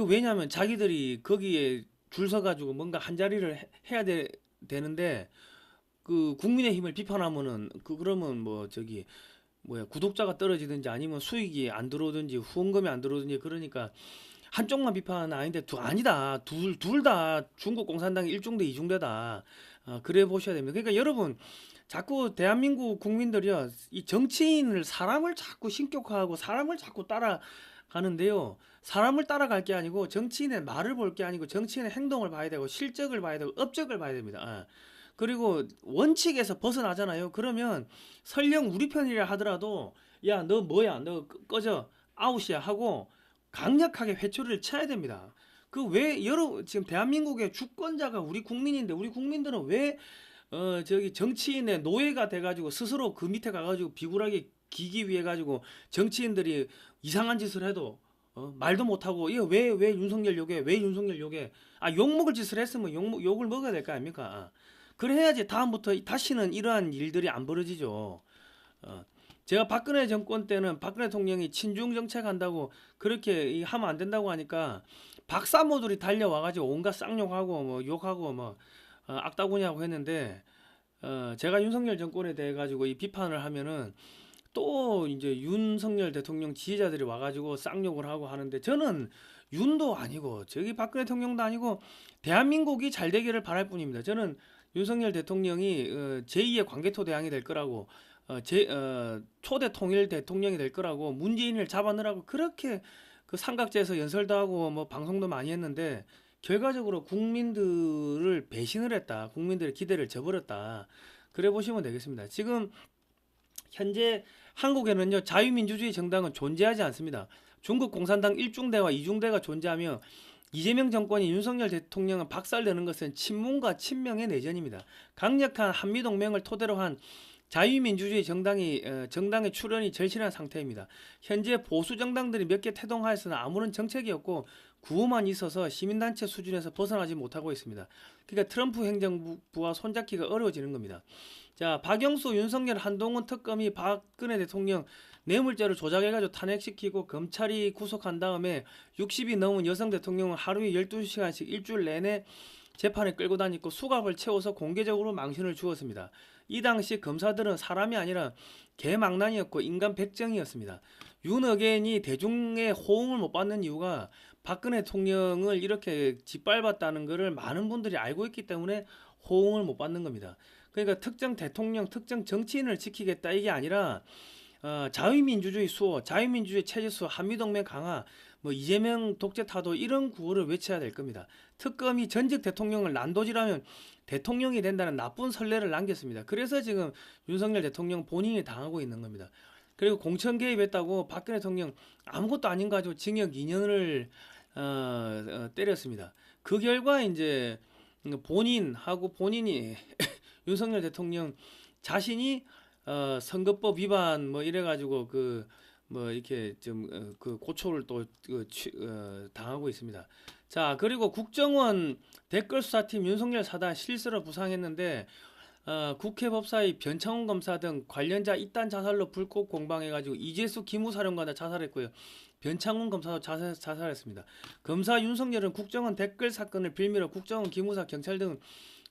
왜냐하면 자기들이 거기에 줄 서가지고 뭔가 한 자리를 해야 되는데 그 국민의힘을 비판하면은 그러면 구독자가 떨어지든지 아니면 수익이 안 들어오든지 후원금이 안 들어오든지 그러니까 한쪽만 비판은 아닌데 아니다. 둘 다 중국 공산당이 1중대 2중대다. 그래 보셔야 됩니다. 그러니까 여러분 자꾸 대한민국 국민들이요 이 사람을 자꾸 신격화하고 사람을 자꾸 따라가는데요. 사람을 따라갈 게 아니고 정치인의 말을 볼 게 아니고 정치인의 행동을 봐야 되고 실적을 봐야 되고 업적을 봐야 됩니다. 그리고 원칙에서 벗어나잖아요. 그러면 설령 우리 편이라 하더라도 야 너 뭐야 너 꺼져 아웃이야 하고 강력하게 회초리를 쳐야 됩니다. 지금 대한민국의 주권자가 우리 국민인데 우리 국민들은 왜 정치인의 노예가 돼가지고 스스로 그 밑에 가가지고 비굴하게 기기 위해 가지고 정치인들이 이상한 짓을 해도 말도 못하고 왜 윤석열 욕해 왜 윤석열 욕해 욕먹을 짓을 했으면 욕을 먹어야 될 거 아닙니까? 그래야지 다음부터 다시는 이러한 일들이 안 벌어지죠. 제가 박근혜 정권 때는 박근혜 대통령이 친중 정책 한다고 그렇게 하면 안 된다고 하니까 박사모들이 달려와가지고 온갖 쌍욕하고 뭐 욕하고 뭐 악다구니하고 했는데 제가 윤석열 정권에 대해 가지고 이 비판을 하면은 또 이제 윤석열 대통령 지지자들이 와가지고 쌍욕을 하고 하는데 저는 윤도 아니고 저기 박근혜 대통령도 아니고 대한민국이 잘 되기를 바랄 뿐입니다. 저는 윤석열 대통령이 제2의 광개토 대왕이 될 거라고 초대 통일 대통령이 될 거라고 문재인을 잡아넣으라고 그렇게 그 삼각지에서 연설도 하고 뭐 방송도 많이 했는데 결과적으로 국민들을 배신을 했다. 국민들의 기대를 저버렸다. 그래 보시면 되겠습니다. 지금 현재 한국에는요 자유민주주의 정당은 존재하지 않습니다. 중국 공산당 1중대와 2중대가 존재하며 이재명 정권이 윤석열 대통령을 박살내는 것은 친문과 친명의 내전입니다. 강력한 한미동맹을 토대로 한 자유민주주의 정당의 출현이 절실한 상태입니다. 현재 보수 정당들이 몇 개 태동하였으나 아무런 정책이 없고 구호만 있어서 시민단체 수준에서 벗어나지 못하고 있습니다. 그러니까 트럼프 행정부와 손잡기가 어려워지는 겁니다. 자, 박영수, 윤석열, 한동훈 특검이 박근혜 대통령 뇌물죄를 조작해가지고 탄핵시키고 검찰이 구속한 다음에 60이 넘은 여성 대통령은 하루에 12시간씩 일주일 내내 재판에 끌고 다니고 수갑을 채워서 공개적으로 망신을 주었습니다. 이 당시 검사들은 사람이 아니라 개망난이었고 인간 백정이었습니다. 윤어겐이 대중의 호응을 못 받는 이유가 박근혜 대통령을 이렇게 짓밟았다는 것을 많은 분들이 알고 있기 때문에 호응을 못 받는 겁니다. 그러니까 특정 대통령, 특정 정치인을 지키겠다 이게 아니라 자유민주주의 수호, 자유민주주의 체제 수호, 한미동맹 강화, 뭐 이재명 독재 타도 이런 구호를 외쳐야 될 겁니다. 특검이 전직 대통령을 난도질하면 대통령이 된다는 나쁜 선례를 남겼습니다. 그래서 지금 윤석열 대통령 본인이 당하고 있는 겁니다. 그리고 공천 개입했다고 박근혜 대통령 아무것도 아닌 거 가지고 징역 2년을 때렸습니다. 그 결과 이제 본인이 윤석열 대통령 자신이 선거법 위반 뭐 이래가지고 뭐 이렇게 좀 그 고초를 또 당하고 있습니다. 자, 그리고 국정원 댓글 수사팀 윤석열 사단 실수로 부상했는데 국회 법사위 변창훈 검사 등 관련자 잇단 자살로 불꽃 공방해가지고 이재수 기무사령관도 자살했고요. 변창훈 검사도 자살했습니다. 검사 윤석열은 국정원 댓글 사건을 빌미로 국정원 기무사 경찰 등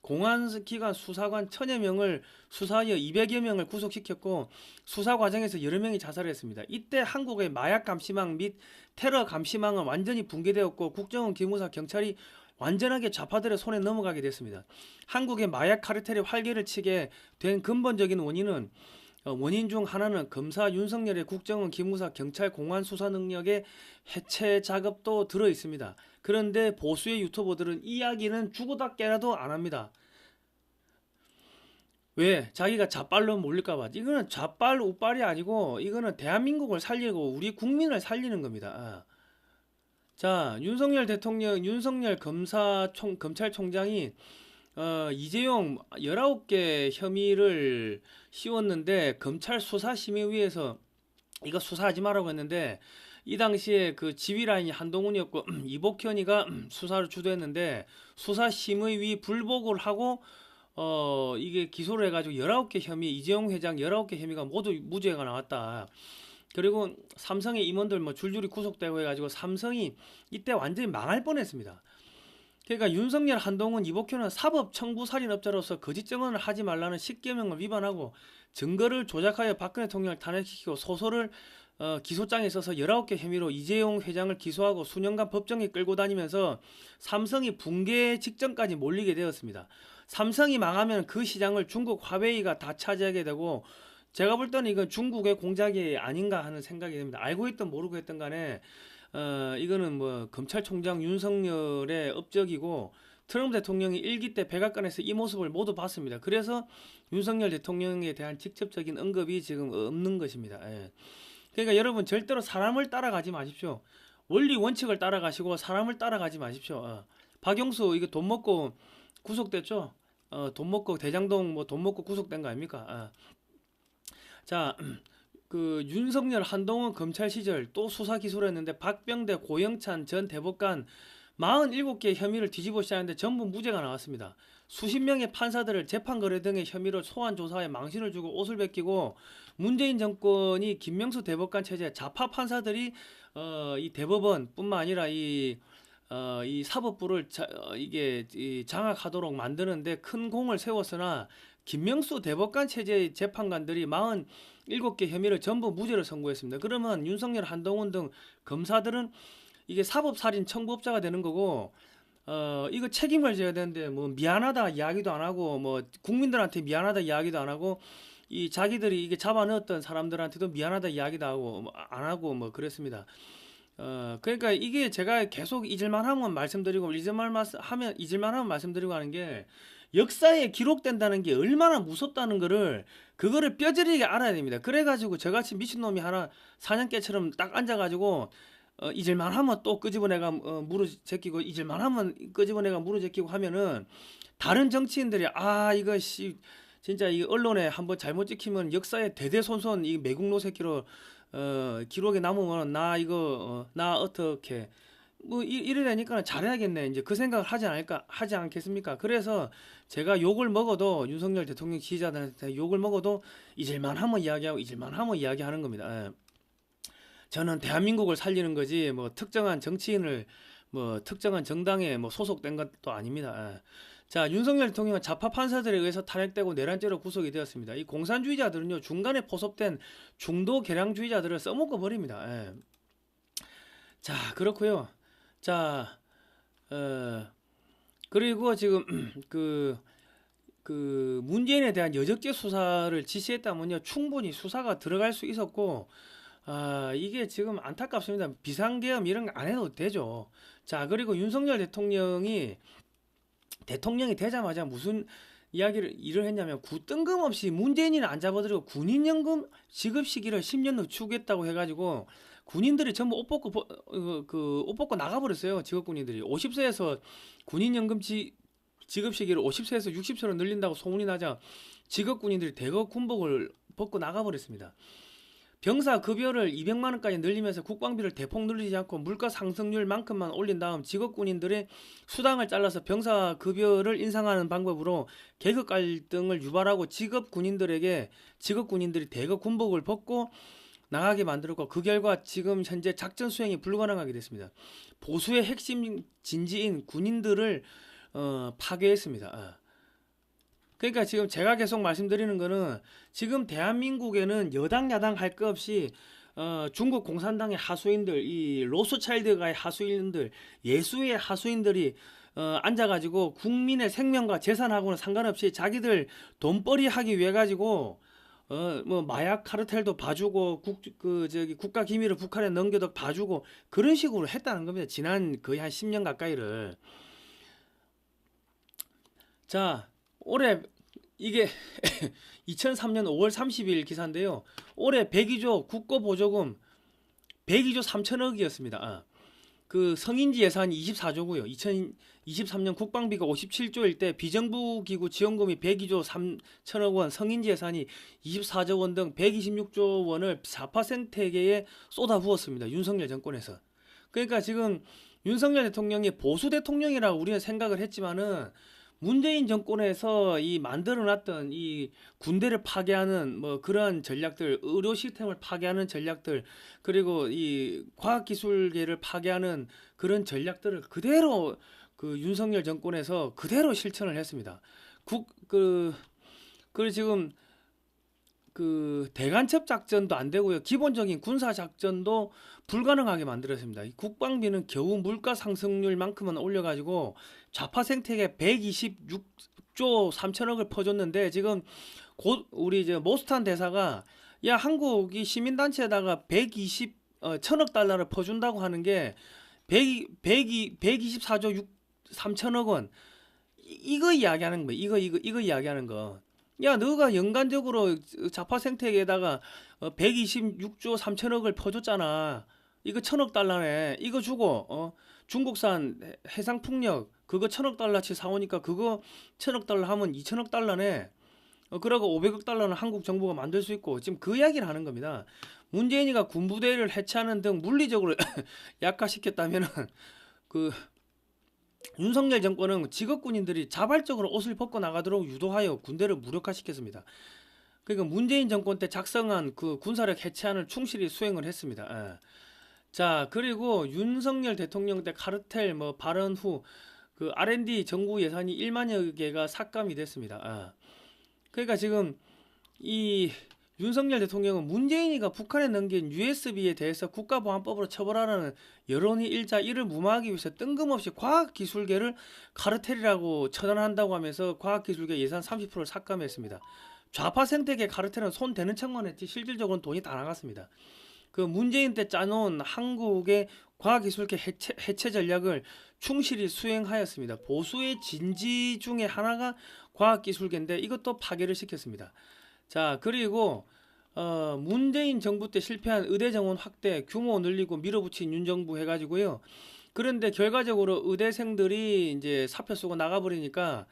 공안기관 수사관 1000여 명을 수사하여 200여 명을 구속시켰고 수사 과정에서 여러 명이 자살했습니다. 이때 한국의 마약 감시망 및 테러 감시망은 완전히 붕괴되었고 국정원 기무사 경찰이 완전하게 좌파들의 손에 넘어가게 됐습니다. 한국의 마약 카르텔이 활개를 치게 된 근본적인 원인 중 하나는 검사 윤석열의 국정원 기무사 경찰 공안 수사 능력의 해체 작업도 들어 있습니다. 그런데 보수의 유튜버들은 이 이야기는 죽어다 깨라도 안 합니다. 왜? 자기가 좌빨로 몰릴까봐. 이거는 좌빨 우빨이 아니고 이거는 대한민국을 살리고 우리 국민을 살리는 겁니다. 자, 윤석열 대통령, 윤석열 검찰총장이 이재용 19개 혐의를 씌웠는데 검찰 수사심의위에서 이거 수사하지 말라고 했는데 이 당시에 그 지휘라인이 한동훈이었고 이복현이가 수사를 주도했는데 수사심의위 불복을 하고 이게 기소를 해가지고 19개 혐의, 이재용 회장 19개 혐의가 모두 무죄가 나왔다. 그리고 삼성의 임원들 뭐 줄줄이 구속되고 해가지고 삼성이 이때 완전히 망할 뻔했습니다. 그러니까 윤석열, 한동훈, 이복현은 사법 청부살인업자로서 거짓 증언을 하지 말라는 10계명을 위반하고 증거를 조작하여 박근혜 대통령을 탄핵시키고 소설을 기소장에 써서 19개 혐의로 이재용 회장을 기소하고 수년간 법정에 끌고 다니면서 삼성이 붕괴 직전까지 몰리게 되었습니다. 삼성이 망하면 그 시장을 중국 화웨이가 다 차지하게 되고 제가 볼 때는 이건 중국의 공작이 아닌가 하는 생각이 듭니다. 알고 있든 모르고 있든 간에 이거는 뭐 검찰총장 윤석열의 업적이고 트럼프 대통령이 1기 때 백악관에서 이 모습을 모두 봤습니다. 그래서 윤석열 대통령에 대한 직접적인 언급이 지금 없는 것입니다. 예. 그러니까 여러분 절대로 사람을 따라가지 마십시오. 원리 원칙을 따라가시고 사람을 따라가지 마십시오. 박영수 이거 돈 먹고 구속됐죠? 돈 먹고 대장동 뭐 돈 먹고 구속된 거 아닙니까? 자, 그 윤석열, 한동훈 검찰 시절 또 수사 기소를 했는데 박병대, 고영찬 전 대법관 47개 혐의를 뒤집어 시작했는데 전부 무죄가 나왔습니다. 수십 명의 판사들을 재판 거래 등의 혐의로 소환 조사에 망신을 주고 옷을 벗기고 문재인 정권이 김명수 대법관 체제 좌파 판사들이 이 대법원뿐만 아니라 이 사법부를 장악하도록 만드는데 큰 공을 세웠으나 김명수 대법관 체제의 재판관들이 47개 혐의를 전부 무죄를 선고했습니다. 그러면 윤석열, 한동훈 등 검사들은 이게 사법살인 청부업자가 되는 거고 이거 책임을 져야 되는데 뭐 미안하다 이야기도 안 하고 뭐 국민들한테 미안하다 이야기도 안 하고 이 자기들이 이게 잡아 넣었던 사람들한테도 미안하다 이야기도 하고 안 하고 뭐 그랬습니다. 그러니까 이게 제가 계속 잊을만 하면 말씀드리고 잊을만 하면 말씀드리고 하는 게 역사에 기록된다는 게 얼마나 무섭다는 거를 그거를 뼈저리게 알아야 됩니다. 그래가지고 저같이 미친놈이 하나 사냥개처럼 딱 앉아가지고 잊을만 하면 또 끄집어내가 무릎 제끼고 잊을만 하면 끄집어내가 무릎 제끼고 하면은 다른 정치인들이 이거 씨 진짜 이 언론에 한번 잘못 찍히면 역사에 대대손손 이 매국노 새끼로 기록에 남으면 나 이거 나 어떻게 뭐 이래 되니까 잘해야겠네 이제 그 생각을 하지 않겠습니까? 그래서 제가 욕을 먹어도 윤석열 대통령 지지자들한테 욕을 먹어도 잊을만 하면 이야기하고 잊을만 하면 이야기하는 겁니다. 예. 저는 대한민국을 살리는 거지 뭐 특정한 정치인을 뭐 특정한 정당에 뭐 소속된 것도 아닙니다. 예. 자, 윤석열 대통령은 좌파 판사들에 의해서 탄핵되고 내란죄로 구속이 되었습니다. 이 공산주의자들은요 중간에 포섭된 중도 개량주의자들을 써먹어 버립니다. 예. 자, 그렇고요. 자, 그리고 지금 그 문재인에 대한 여적죄 수사를 지시했다면요 충분히 수사가 들어갈 수 있었고 이게 지금 안타깝습니다. 비상계엄 이런 거 안 해도 되죠. 자, 그리고 윤석열 대통령이 되자마자 무슨 일을 했냐면 뜬금없이 문재인이는 안 잡아들이고 군인연금 지급 시기를 10년 늦추겠다고 해가지고 군인들이 전부 옷 벗고 나가버렸어요. 직업군인들이 50세에서 군인연금 지급 시기를 50세에서 60세로 늘린다고 소문이 나자 직업군인들이 대거 군복을 벗고 나가버렸습니다. 병사 급여를 200만 원까지 늘리면서 국방비를 대폭 늘리지 않고 물가 상승률만큼만 올린 다음 직업군인들의 수당을 잘라서 병사 급여를 인상하는 방법으로 계급 갈등을 유발하고 직업군인들이 대거 군복을 벗고 나가게 만들었고 그 결과 지금 현재 작전 수행이 불가능하게 됐습니다. 보수의 핵심 진지인 군인들을 파괴했습니다. 그러니까 지금 제가 계속 말씀드리는 거는 지금 대한민국에는 여당 야당 할 것 없이 중국 공산당의 하수인들, 이 로스차일드가의 하수인들, 예수의 하수인들이 앉아가지고 국민의 생명과 재산하고는 상관없이 자기들 돈벌이 하기 위해 가지고 뭐 마약 카르텔도 봐주고 국가 기밀을 북한에 넘겨도 봐주고 그런 식으로 했다는 겁니다. 지난 거의 한 10년 가까이를. 자, 올해 이게 2003년 5월 30일 기사인데요. 올해 102조 국고보조금 102조 3천억이었습니다. 그 성인지 예산이 24조고요. 2023년 국방비가 57조일 때 비정부 기구 지원금이 102조 3천억 원, 성인지 예산이 24조 원 등 126조 원을 좌파 생태계에 쏟아부었습니다. 윤석열 정권에서. 그러니까 지금 윤석열 대통령이 보수 대통령이라고 우리는 생각을 했지만은 문재인 정권에서 이 만들어놨던 이 군대를 파괴하는 뭐 그러한 전략들, 의료 시스템을 파괴하는 전략들, 그리고 이 과학기술계를 파괴하는 그런 전략들을 그대로 그 윤석열 정권에서 그대로 실천을 했습니다. 지금 그 대간첩 작전도 안 되고요. 기본적인 군사 작전도 불가능하게 만들었습니다. 국방비는 겨우 물가 상승률만큼은 올려가지고 좌파 생태계 126조 3천억을 퍼줬는데 지금 곧 우리 모스탄 대사가 야 한국이 시민단체에다가 120천억 달러를 퍼준다고 하는 게 124조 3천억 원 이거 이야기하는 거예요. 이거 이야기하는 거. 야, 너가 연간적으로 좌파 생태계에다가 126조 3천억을 퍼줬잖아. 이거 1,000억 달러네. 이거 주고 중국산 해상풍력 그거 1,000억 달러치 사오니까 그거 1,000억 달러 하면 2,000억 달러네. 그러고 500억 달러는 한국 정부가 만들 수 있고 지금 그 이야기를 하는 겁니다. 문재인이가 군부대를 해체하는 등 물리적으로 약화시켰다면은 그 윤석열 정권은 직업군인들이 자발적으로 옷을 벗고 나가도록 유도하여 군대를 무력화시켰습니다. 그러니까 문재인 정권 때 작성한 그 군사력 해체안을 충실히 수행을 했습니다. 자, 그리고 윤석열 대통령 때 카르텔 뭐 발언 후 그 R&D 정부 예산이 1만여 개가 삭감이 됐습니다. 그러니까 지금 이 윤석열 대통령은 문재인이가 북한에 넘긴 USB에 대해서 국가보안법으로 처벌하라는 여론이 일자 이를 무마하기 위해서 뜬금없이 과학기술계를 카르텔이라고 처단한다고 하면서 과학기술계 예산 30%를 삭감했습니다. 좌파 생태계 카르텔은 손 대는 척만 했지 실질적으로는 돈이 다 나갔습니다. 그 문재인 때 짜놓은 한국의 과학기술계 해체 전략을 충실히 수행하였습니다. 보수의 진지 중에 하나가 과학기술계인데 이것도 파괴를 시켰습니다. 자, 그리고 문재인 정부 때 실패한 의대 정원 확대, 규모 늘리고 밀어붙인 윤 정부 해가지고요. 그런데 결과적으로 의대생들이 이제 사표 쓰고 나가버리니까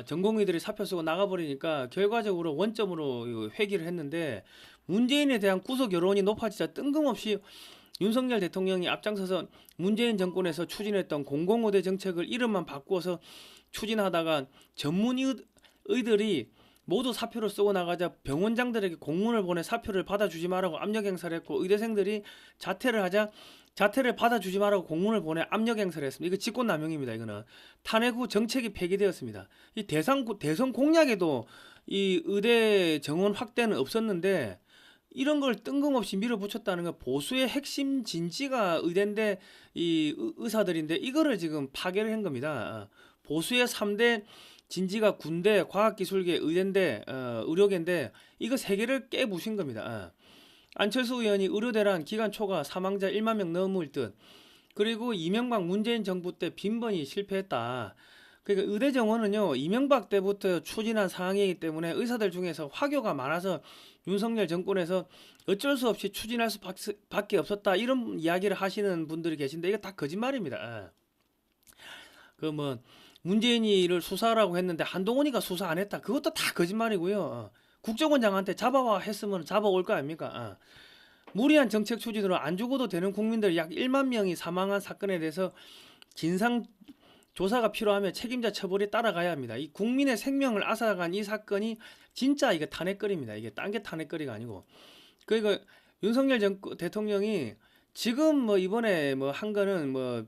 전공의들이 사표 쓰고 나가버리니까 결과적으로 원점으로 회귀를 했는데 문재인에 대한 구속 여론이 높아지자 뜬금없이 윤석열 대통령이 앞장서서 문재인 정권에서 추진했던 공공의대 정책을 이름만 바꾸어서 추진하다가 전문의들이 모두 사표를 쓰고 나가자 병원장들에게 공문을 보내 사표를 받아주지 말라고 압력 행사를 했고 의대생들이 자퇴를 하자 자퇴를 받아주지 말라고 공문을 보내 압력 행사를 했습니다. 이거 직권남용입니다. 이거는 탄핵 후 정책이 폐기되었습니다. 이 대선 공약에도 이 의대 정원 확대는 없었는데 이런 걸 뜬금없이 밀어붙였다는 건 보수의 핵심 진지가 의대인데 이 의사들인데 이거를 지금 파괴를 한 겁니다. 보수의 3대 진지가 군대, 과학기술계, 의대인데 의료계인데 이거 세 개를 깨부신 겁니다. 안철수 의원이 의료대란 기간 초과 사망자 1만 명 넘을 듯 그리고 이명박 문재인 정부 때 빈번히 실패했다. 그러니까 의대 정원은요 이명박 때부터 추진한 사항이기 때문에 의사들 중에서 화교가 많아서 윤석열 정권에서 어쩔 수 없이 추진할 수밖에 없었다 이런 이야기를 하시는 분들이 계신데 이거 다 거짓말입니다. 그 뭐 문재인이를 수사라고 했는데 한동훈이가 수사 안 했다 그것도 다 거짓말이고요. 국정원장한테 잡아와 했으면 잡아올 거 아닙니까? 무리한 정책 추진으로 안 죽어도 되는 국민들 약 1만 명이 사망한 사건에 대해서 진상 조사가 필요하며 책임자 처벌이 따라가야 합니다. 이 국민의 생명을 앗아간 이 사건이 진짜 이게 탄핵거리입니다. 이게 딴 게 탄핵거리가 아니고. 그러니까 윤석열 대통령이 지금 뭐 이번에 뭐 한 거는 뭐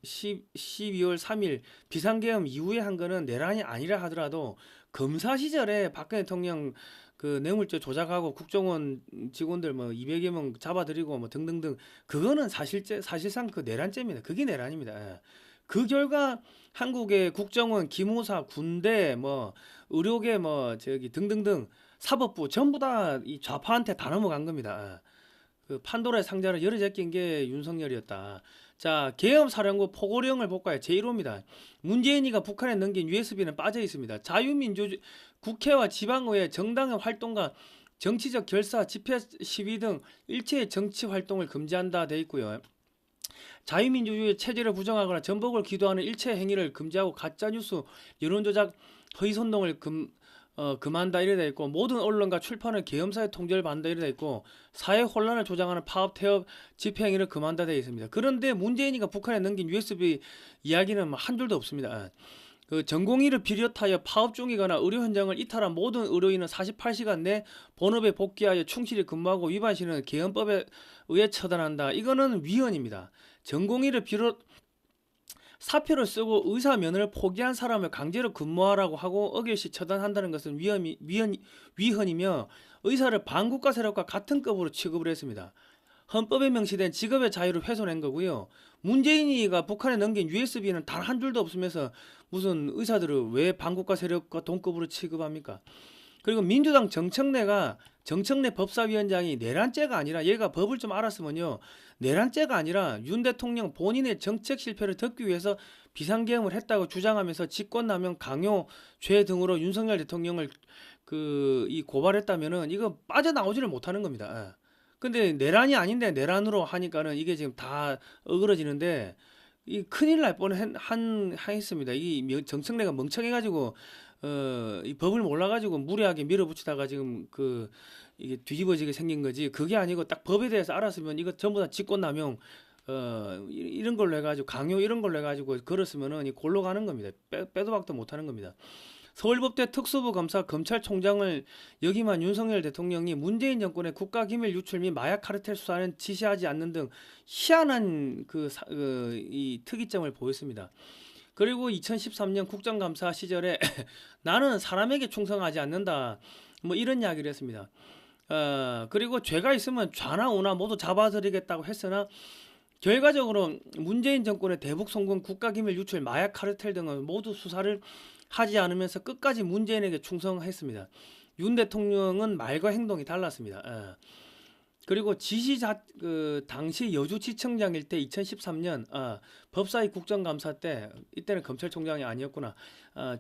12월 3일 비상계엄 이후에 한 거는 내란이 아니라 하더라도 검사 시절에 박근혜 대통령 그 뇌물죄 조작하고 국정원 직원들 뭐 200여 명 잡아들이고 뭐 등등등 그거는 사실상 그 내란죄입니다. 그게 내란입니다. 그 결과 한국의 국정원, 기무사, 군대, 뭐 의료계, 뭐 저기 등등등 사법부 전부 다 이 좌파한테 다 넘어간 겁니다. 그 판도라의 상자를 열어 제낀 게 윤석열이었다. 자, 계엄사령부 포고령을 볼까요? 제1호입니다. 문재인이가 북한에 넘긴 USB는 빠져 있습니다. 국회와 지방의회 정당의 활동과 정치적 결사, 집회, 시위 등 일체의 정치 활동을 금지한다 돼 있고요. 자유민주주의 체제를 부정하거나 전복을 기도하는 일체 행위를 금지하고 가짜뉴스, 여론조작, 허위선동을 금한다 이래 돼 있고 모든 언론과 출판을 계엄사의 통제를 받는다 이래 돼 있고 사회 혼란을 조장하는 파업, 태업, 집회 행위를 금한다 돼 있습니다. 그런데 문재인이가 북한에 넘긴 USB 이야기는 한 줄도 없습니다. 그 전공의를 비롯하여 파업 중이거나 의료 현장을 이탈한 모든 의료인은 48시간 내 본업에 복귀하여 충실히 근무하고 위반 시는 계엄법에 의해 처단한다. 이거는 위헌입니다. 전공의를 비롯 사표를 쓰고 의사 면허를 포기한 사람을 강제로 근무하라고 하고 어길시 처단한다는 것은 위헌이며 의사를 반국가 세력과 같은 급으로 취급을 했습니다. 헌법에 명시된 직업의 자유를 훼손한 거고요. 문재인이가 북한에 넘긴 USB는 단 한 줄도 없으면서 무슨 의사들을 왜 반국가 세력과 동급으로 취급합니까? 그리고 민주당 정청래 법사위원장이 내란죄가 아니라 얘가 법을 좀 알았으면요. 내란죄가 아니라 윤 대통령 본인의 정책 실패를 덮기 위해서 비상계엄을 했다고 주장하면서 직권남용 강요죄 등으로 윤석열 대통령을 이 고발했다면은 이거 빠져나오지를 못하는 겁니다. 근데 내란이 아닌데 내란으로 하니까는 이게 지금 다 어그러지는데 이 큰일 날 뻔했습니다. 이 정청래가 멍청해가지고 이 법을 몰라가지고 무리하게 밀어붙이다가 지금 이게 뒤집어지게 생긴 거지. 그게 아니고 딱 법에 대해서 알았으면 이거 전부 다 직권남용 이런 걸로 해가지고 강요 이런 걸로 해가지고 걸었으면은 이 골로 가는 겁니다. 빼도 박도 못하는 겁니다. 서울법대 특수부 검사 검찰총장을 역임한 윤석열 대통령이 문재인 정권의 국가기밀 유출 및 마약 카르텔 수사는 지시하지 않는 등 희한한 이 특이점을 보였습니다. 그리고 2013년 국정감사 시절에 나는 사람에게 충성하지 않는다. 뭐 이런 이야기를 했습니다. 그리고 죄가 있으면 좌나 우나 모두 잡아들이겠다고 했으나 결과적으로 문재인 정권의 대북 송금, 국가기밀 유출, 마약 카르텔 등은 모두 수사를 하지 않으면서 끝까지 문재인에게 충성했습니다. 윤 대통령은 말과 행동이 달랐습니다. 그리고 당시 여주지청장일 때 2013년 법사위 국정감사 때 이때는 검찰총장이 아니었구나.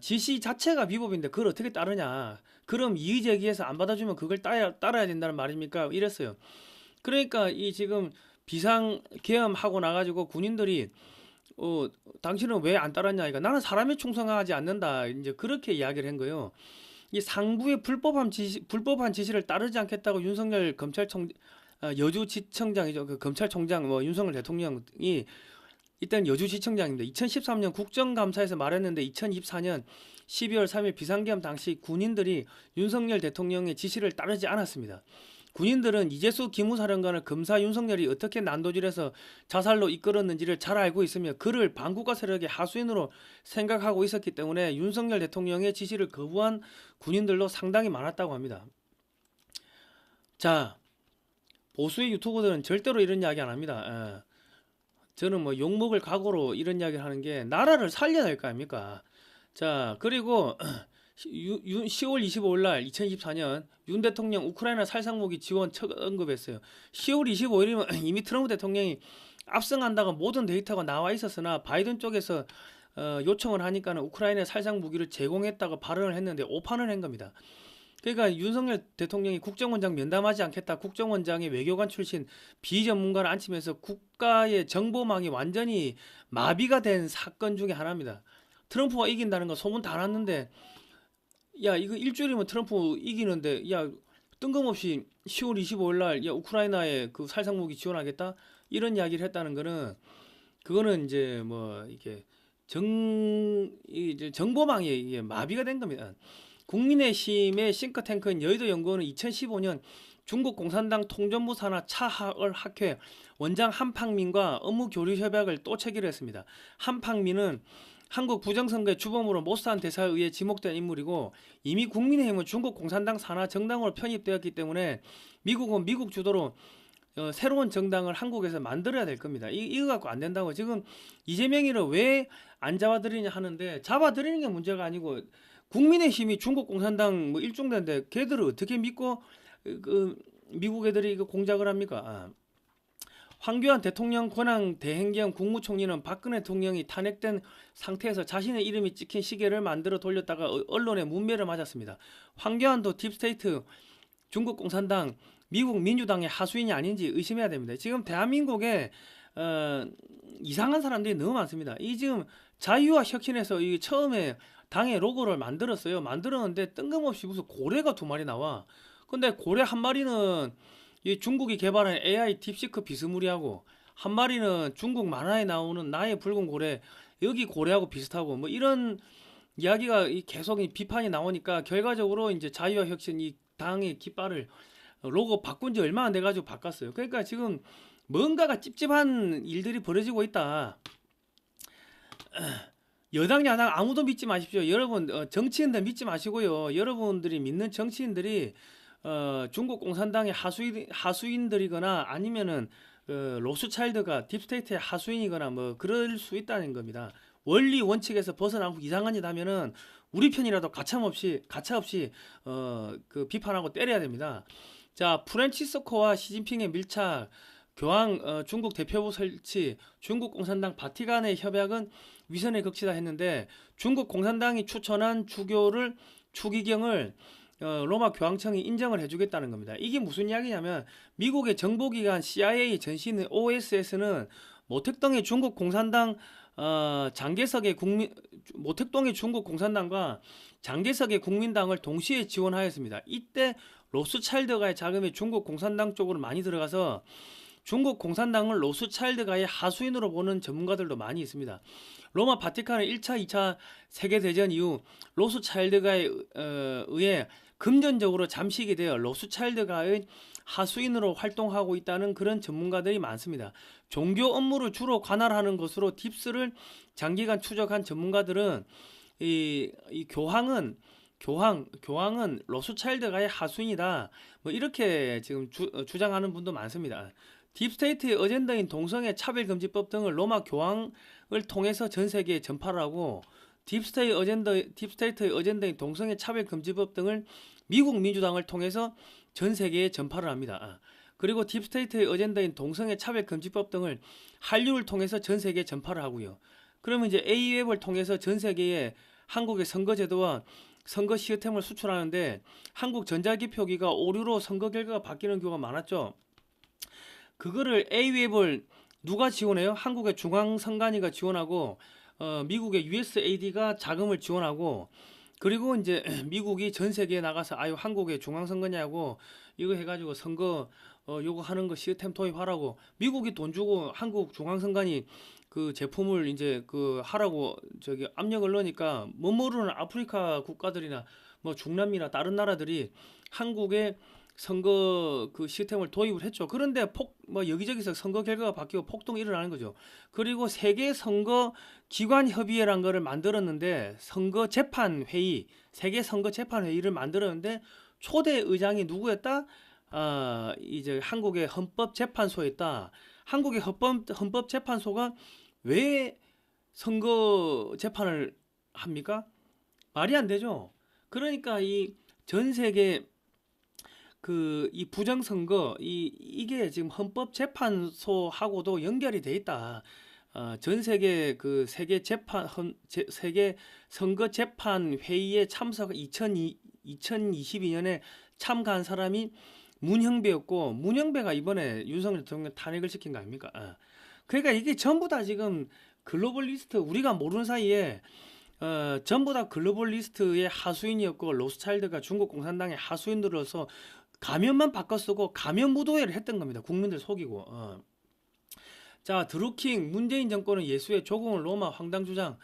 지시 자체가 위법인데 그걸 어떻게 따르냐. 그럼 이의제기해서 안 받아주면 그걸 따라야 된다는 말입니까? 이랬어요. 그러니까 이 지금 비상계엄하고 나가지고 군인들이 당신은 왜 안 따랐냐? 그러니까 나는 사람에 충성하지 않는다. 이제 그렇게 이야기를 한 거예요. 이 상부의 불법한 지시를 따르지 않겠다고 윤석열 여주지청장이죠. 그 검찰총장 윤석열 대통령이 일단 여주지청장입니다. 2013년 국정감사에서 말했는데 2024년 12월 3일 비상계엄 당시 군인들이 윤석열 대통령의 지시를 따르지 않았습니다. 군인들은 이재수 기무사령관을 검사 윤석열이 어떻게 난도질해서 자살로 이끌었는지를 잘 알고 있으며 그를 반국가 세력의 하수인으로 생각하고 있었기 때문에 윤석열 대통령의 지시를 거부한 군인들도 상당히 많았다고 합니다. 자, 보수의 유튜버들은 절대로 이런 이야기 안 합니다. 저는 뭐 욕먹을 각오로 이런 이야기를 하는 게 나라를 살려야 될 거 아닙니까? 자, 그리고 10월 25일 날 2024년 윤 대통령 우크라이나 살상무기 지원 첫 언급했어요. 10월 25일이면 이미 트럼프 대통령이 압승한다고 모든 데이터가 나와 있었으나 바이든 쪽에서 요청을 하니까는 우크라이나 살상무기를 제공했다고 발언을 했는데 오판을 한 겁니다. 그러니까 윤석열 대통령이 국정원장 면담하지 않겠다. 국정원장이 외교관 출신 비전문가를 앉히면서 국가의 정보망이 완전히 마비가 된 사건 중에 하나입니다. 트럼프가 이긴다는 거 소문 다 났는데 야 이거 일주일이면 트럼프 이기는데 야 뜬금없이 10월 25일 날 야 우크라이나에 그 살상무기 지원하겠다 이런 이야기를 했다는 거는 그거는 이제 뭐 이게 이제 정보망이 이게 마비가 된 겁니다. 국민의힘의 싱크탱크인 여의도연구원은 2015년 중국 공산당 통전부 산하 차하얼 학회 원장 한팡민과 업무 교류 협약을 또 체결했습니다. 한팡민은 한국 부정선거의 주범으로 모스탄 대사에 의해 지목된 인물이고 이미 국민의힘은 중국 공산당 산하 정당으로 편입되었기 때문에 미국은 미국 주도로 새로운 정당을 한국에서 만들어야 될 겁니다. 이거 갖고 안 된다고 지금 이재명이를 왜 안 잡아들이냐 하는데 잡아들이는 게 문제가 아니고 국민의힘이 중국 공산당 뭐 일중대인데 걔들을 어떻게 믿고 미국 애들이 이거 공작을 합니까? 황교안 대통령 권한 대행경 국무총리는 박근혜 대통령이 탄핵된 상태에서 자신의 이름이 찍힌 시계를 만들어 돌렸다가 언론의 문매를 맞았습니다. 황교안도 딥스테이트, 중국 공산당, 미국 민주당의 하수인이 아닌지 의심해야 됩니다. 지금 대한민국에 이상한 사람들이 너무 많습니다. 이 지금 자유와 혁신에서 이 처음에 당의 로고를 만들었어요. 만들었는데 뜬금없이 무슨 고래가 2마리 나와. 근데 고래 한 마리는 이 중국이 개발한 AI 딥시크 비스무리하고 한 마리는 중국 만화에 나오는 나의 붉은 고래 여기 고래하고 비슷하고 뭐 이런 이야기가 계속 비판이 나오니까 결과적으로 이제 자유와 혁신 이 당의 깃발을 로고 바꾼 지 얼마 안 돼가지고 바꿨어요. 그러니까 지금 뭔가가 찝찝한 일들이 벌어지고 있다. 여당 야당 아무도 믿지 마십시오. 여러분 정치인들 믿지 마시고요. 여러분들이 믿는 정치인들이 중국 공산당의 하수인들이거나 아니면은 로스차일드가 딥스테이트의 하수인이거나 뭐 그럴 수 있다는 겁니다. 원리 원칙에서 벗어나고 이상한 짓 하면은 우리 편이라도 가차 없이 그 비판하고 때려야 됩니다. 자, 프란치스코와 시진핑의 밀착, 교황 중국 대표부 설치, 중국 공산당 바티칸의 협약은 위선의 극치다 했는데 중국 공산당이 추천한 추기경을 로마 교황청이 인정을 해주겠다는 겁니다. 이게 무슨 이야기냐면 미국의 정보기관 CIA 전신 OSS는 모택동의 중국 공산당 모택동의 중국 공산당과 장개석의 국민당을 동시에 지원하였습니다. 이때 로스차일드가의 자금이 중국 공산당 쪽으로 많이 들어가서 중국 공산당을 로스차일드가의 하수인으로 보는 전문가들도 많이 있습니다. 로마 바티칸은 1차, 2차 세계대전 이후 로스차일드가에 의해 금전적으로 잠식이 되어 로스차일드가의 하수인으로 활동하고 있다는 그런 전문가들이 많습니다. 종교 업무를 주로 관할하는 것으로 딥스를 장기간 추적한 전문가들은 이 교황은 로스차일드가의 하수인이다. 뭐 이렇게 지금 주장하는 분도 많습니다. 딥스테이트의 어젠다인 동성애 차별금지법 등을 로마 교황을 통해서 전 세계에 전파를 하고 딥스테이트의 어젠다인 동성애 차별금지법 등을 미국 민주당을 통해서 전 세계에 전파를 합니다. 그리고 딥스테이트의 어젠다인 동성애 차별금지법 등을 한류를 통해서 전 세계에 전파를 하고요. 그러면 이제 A웹을 통해서 전 세계에 한국의 선거제도와 선거 시스템을 수출하는데 한국 전자기표기가 오류로 선거 결과가 바뀌는 경우가 많았죠. 그거를 A웹을 누가 지원해요? 한국의 중앙선관위가 지원하고 미국의 USAID가 자금을 지원하고 그리고 이제 미국이 전 세계에 나가서 아유 한국의 중앙선관위하고 이거 해가지고 선거 요거 하는 거 시스템 도입하라고 미국이 돈 주고 한국 중앙선관위 그 제품을 이제 그 하라고 저기 압력을 넣으니까 못 모르는 아프리카 국가들이나 뭐 중남미나 다른 나라들이 한국의 선거 그 시스템을 도입을 했죠. 그런데 뭐 여기저기서 선거 결과가 바뀌고 폭동이 일어나는 거죠. 그리고 세계 선거 기관 협의회란 거를 만들었는데 선거 재판 회의, 세계 선거 재판 회의를 만들었는데 초대 의장이 누구였다? 이제 한국의 헌법재판소였다. 한국의 헌법재판소가 왜 선거 재판을 합니까? 말이 안 되죠. 그러니까 이 전 세계 이 부정선거 이게 지금 헌법재판소하고도 연결이 돼 있다. 전 세계 그 세계 선거 재판 회의에 참석 2022년에 참가한 사람이 문형배였고 문형배가 이번에 윤석열 대통령 탄핵을 시킨 거 아닙니까? 그러니까 이게 전부 다 지금 글로벌리스트 우리가 모르는 사이에 전부 다 글로벌리스트의 하수인이었고 로스차일드가 중국 공산당의 하수인들로서 가면만 바꿔 쓰고 가면 무도회를 했던 겁니다. 국민들 속이고. 자, 드루킹 문재인 정권은 예수의 조공을 로마 황당 주장.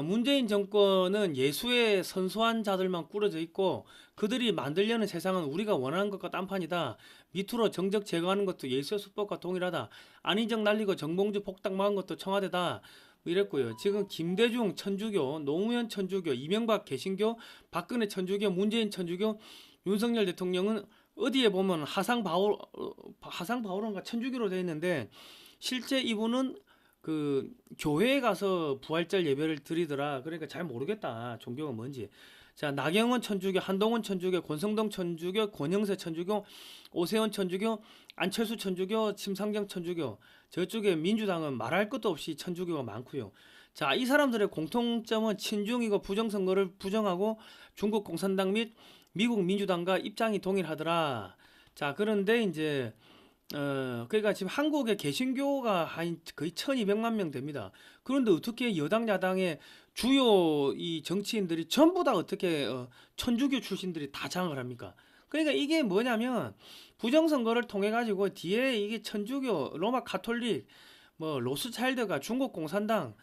문재인 정권은 예수의 선소한 자들만 꾸려져 있고 그들이 만들려는 세상은 우리가 원하는 것과 딴판이다. 밑으로 정적 제거하는 것도 예수의 수법과 동일하다. 안희정 날리고 정봉주 폭닥 막은 것도 청와대다. 이랬고요. 지금 김대중 천주교, 노무현 천주교, 이명박 개신교, 박근혜 천주교, 문재인 천주교, 윤석열 대통령은 어디에 보면 하상 바오론가 천주교로 되어 있는데 실제 이분은 그 교회에 가서 부활절 예배를 드리더라. 그러니까 잘 모르겠다. 종교가 뭔지. 자, 나경원 천주교, 한동훈 천주교, 권성동 천주교, 권영세 천주교, 오세훈 천주교, 안철수 천주교, 심상정 천주교. 저쪽에 민주당은 말할 것도 없이 천주교가 많고요. 자, 이 사람들의 공통점은 친중이고 부정선거를 부정하고 중국 공산당 및 미국 민주당과 입장이 동일하더라. 자, 그런데 이제 그러니까 지금 한국의 개신교가 한 거의 1200만 명 됩니다. 그런데 어떻게 여당 야당의 주요 이 정치인들이 전부 다 어떻게 천주교 출신들이 다 장을 합니까? 그러니까 이게 뭐냐면 부정선거를 통해 가지고 뒤에 이게 천주교, 로마 가톨릭, 뭐 로스차일드가 중국 공산당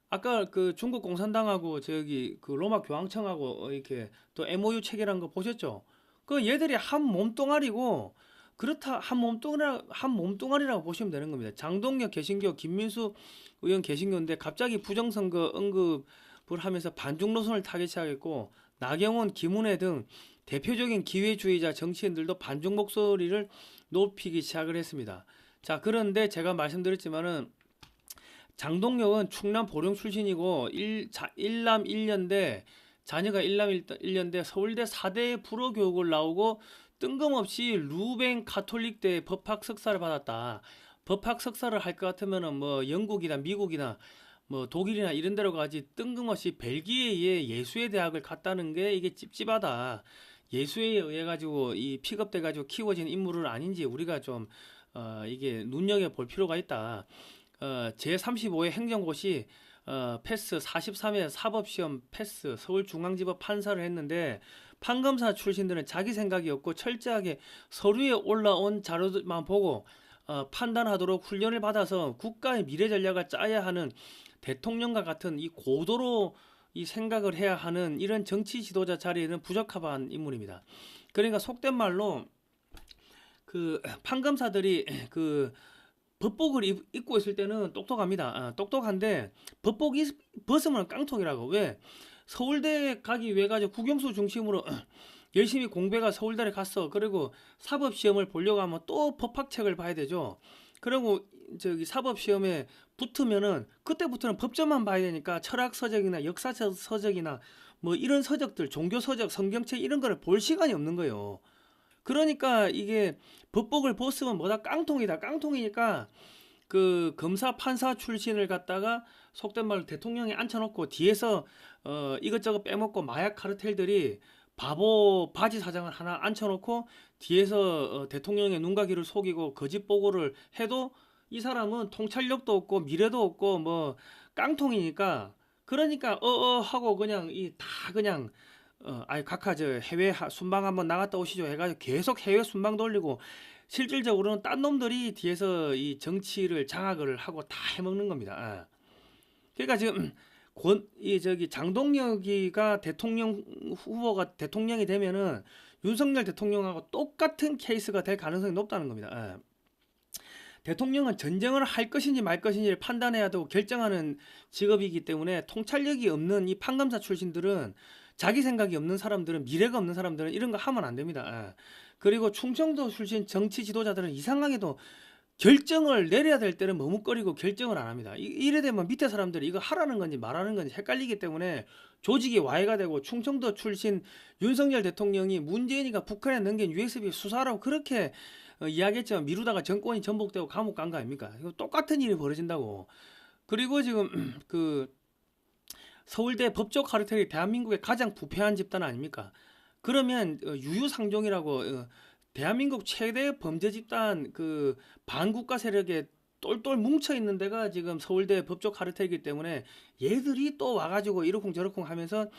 아까 그 중국 공산당하고 저기 그 로마 교황청하고 이렇게 또 MOU 체결한 거 보셨죠? 그 얘들이 한 몸뚱아리고 그렇다 한 몸뚱아리라고 보시면 되는 겁니다. 장동혁 개신교, 김민수 의원 개신교인데 갑자기 부정선거 언급을 하면서 반중 노선을 타기 시작했고 나경원, 김은혜 등 대표적인 기회주의자 정치인들도 반중 목소리를 높이기 시작을 했습니다. 자, 그런데 제가 말씀드렸지만은 장동혁은 충남 보령 출신이고 일남 1년대 자녀가 일남 1년대 서울대 4대 불어 교육을 나오고 뜬금없이 루벤 가톨릭대 법학 석사를 받았다. 법학 석사를 할 것 같으면은 뭐 영국이나 미국이나 뭐 독일이나 이런 데로 가지 뜬금없이 벨기에의 예수의 대학을 갔다는 게 이게 찝찝하다. 예수에 의해 가지고 이 픽업돼 가지고 키워진 인물은 아닌지 우리가 좀 이게 눈여겨 볼 필요가 있다. 제35회 행정고시 패스 43회 사법시험 패스 서울중앙지법 판사를 했는데 판검사 출신들은 자기 생각이 없고 철저하게 서류에 올라온 자료만 보고 판단하도록 훈련을 받아서 국가의 미래 전략을 짜야 하는 대통령과 같은 이 고도로 이 생각을 해야 하는 이런 정치 지도자 자리에는 부적합한 인물입니다. 그러니까 속된 말로 그 판검사들이 그 법복을 입고 있을 때는 똑똑합니다. 똑똑한데 법복 벗으면 깡통이라고. 왜? 서울대 가기 위해 가지고 국영수 중심으로 열심히 공부해가 서울대를 갔어. 그리고 사법시험을 보려고 하면 또 법학책을 봐야 되죠. 그리고 저기 사법시험에 붙으면은 그때부터는 법전만 봐야 되니까 철학 서적이나 역사 서적이나 뭐 이런 서적들, 종교 서적, 성경책 이런 거를 볼 시간이 없는 거예요. 그러니까 이게 법복을 벗으면 뭐다 깡통이다. 깡통이니까 그 검사 판사 출신을 갖다가 속된 말로 대통령에 앉혀놓고 뒤에서 이것저것 빼먹고 마약 카르텔들이 바보 바지 사장을 하나 앉혀놓고 뒤에서 대통령의 눈과 귀를 속이고 거짓 보고를 해도 이 사람은 통찰력도 없고 미래도 없고 뭐 깡통이니까 그러니까 하고 그냥 이 다 그냥 아이 각하 저 해외 순방 한번 나갔다 오시죠 해가지고 계속 해외 순방 돌리고 실질적으로는 딴 놈들이 뒤에서 이 정치를 장악을 하고 다 해먹는 겁니다. 그러니까 지금 이 저기 장동혁이가 대통령 후보가 대통령이 되면은 윤석열 대통령하고 똑같은 케이스가 될 가능성이 높다는 겁니다. 대통령은 전쟁을 할 것인지 말 것인지를 판단해야 되고 결정하는 직업이기 때문에 통찰력이 없는 이 판검사 출신들은 자기 생각이 없는 사람들은 미래가 없는 사람들은 이런 거 하면 안 됩니다. 그리고 충청도 출신 정치 지도자들은 이상하게도 결정을 내려야 될 때는 머뭇거리고 결정을 안 합니다. 이래 되면 밑에 사람들이 이거 하라는 건지 말하는 건지 헷갈리기 때문에 조직이 와해가 되고 충청도 출신 윤석열 대통령이 문재인이가 북한에 넘긴 USB 수사라고 그렇게 이야기했지만 미루다가 정권이 전복되고 감옥 간 거 아닙니까? 이거 똑같은 일이 벌어진다고. 그리고 지금 그 서울대 법조 카르텔이 대한민국의 가장 부패한 집단 아닙니까? 그러면 유유상종이라고 대한민국 최대 범죄 집단 그 반국가 세력에 똘똘 뭉쳐 있는 데가 지금 서울대 법조 카르텔이기 때문에 얘들이 또 와가지고 이러쿵 저러쿵 하면서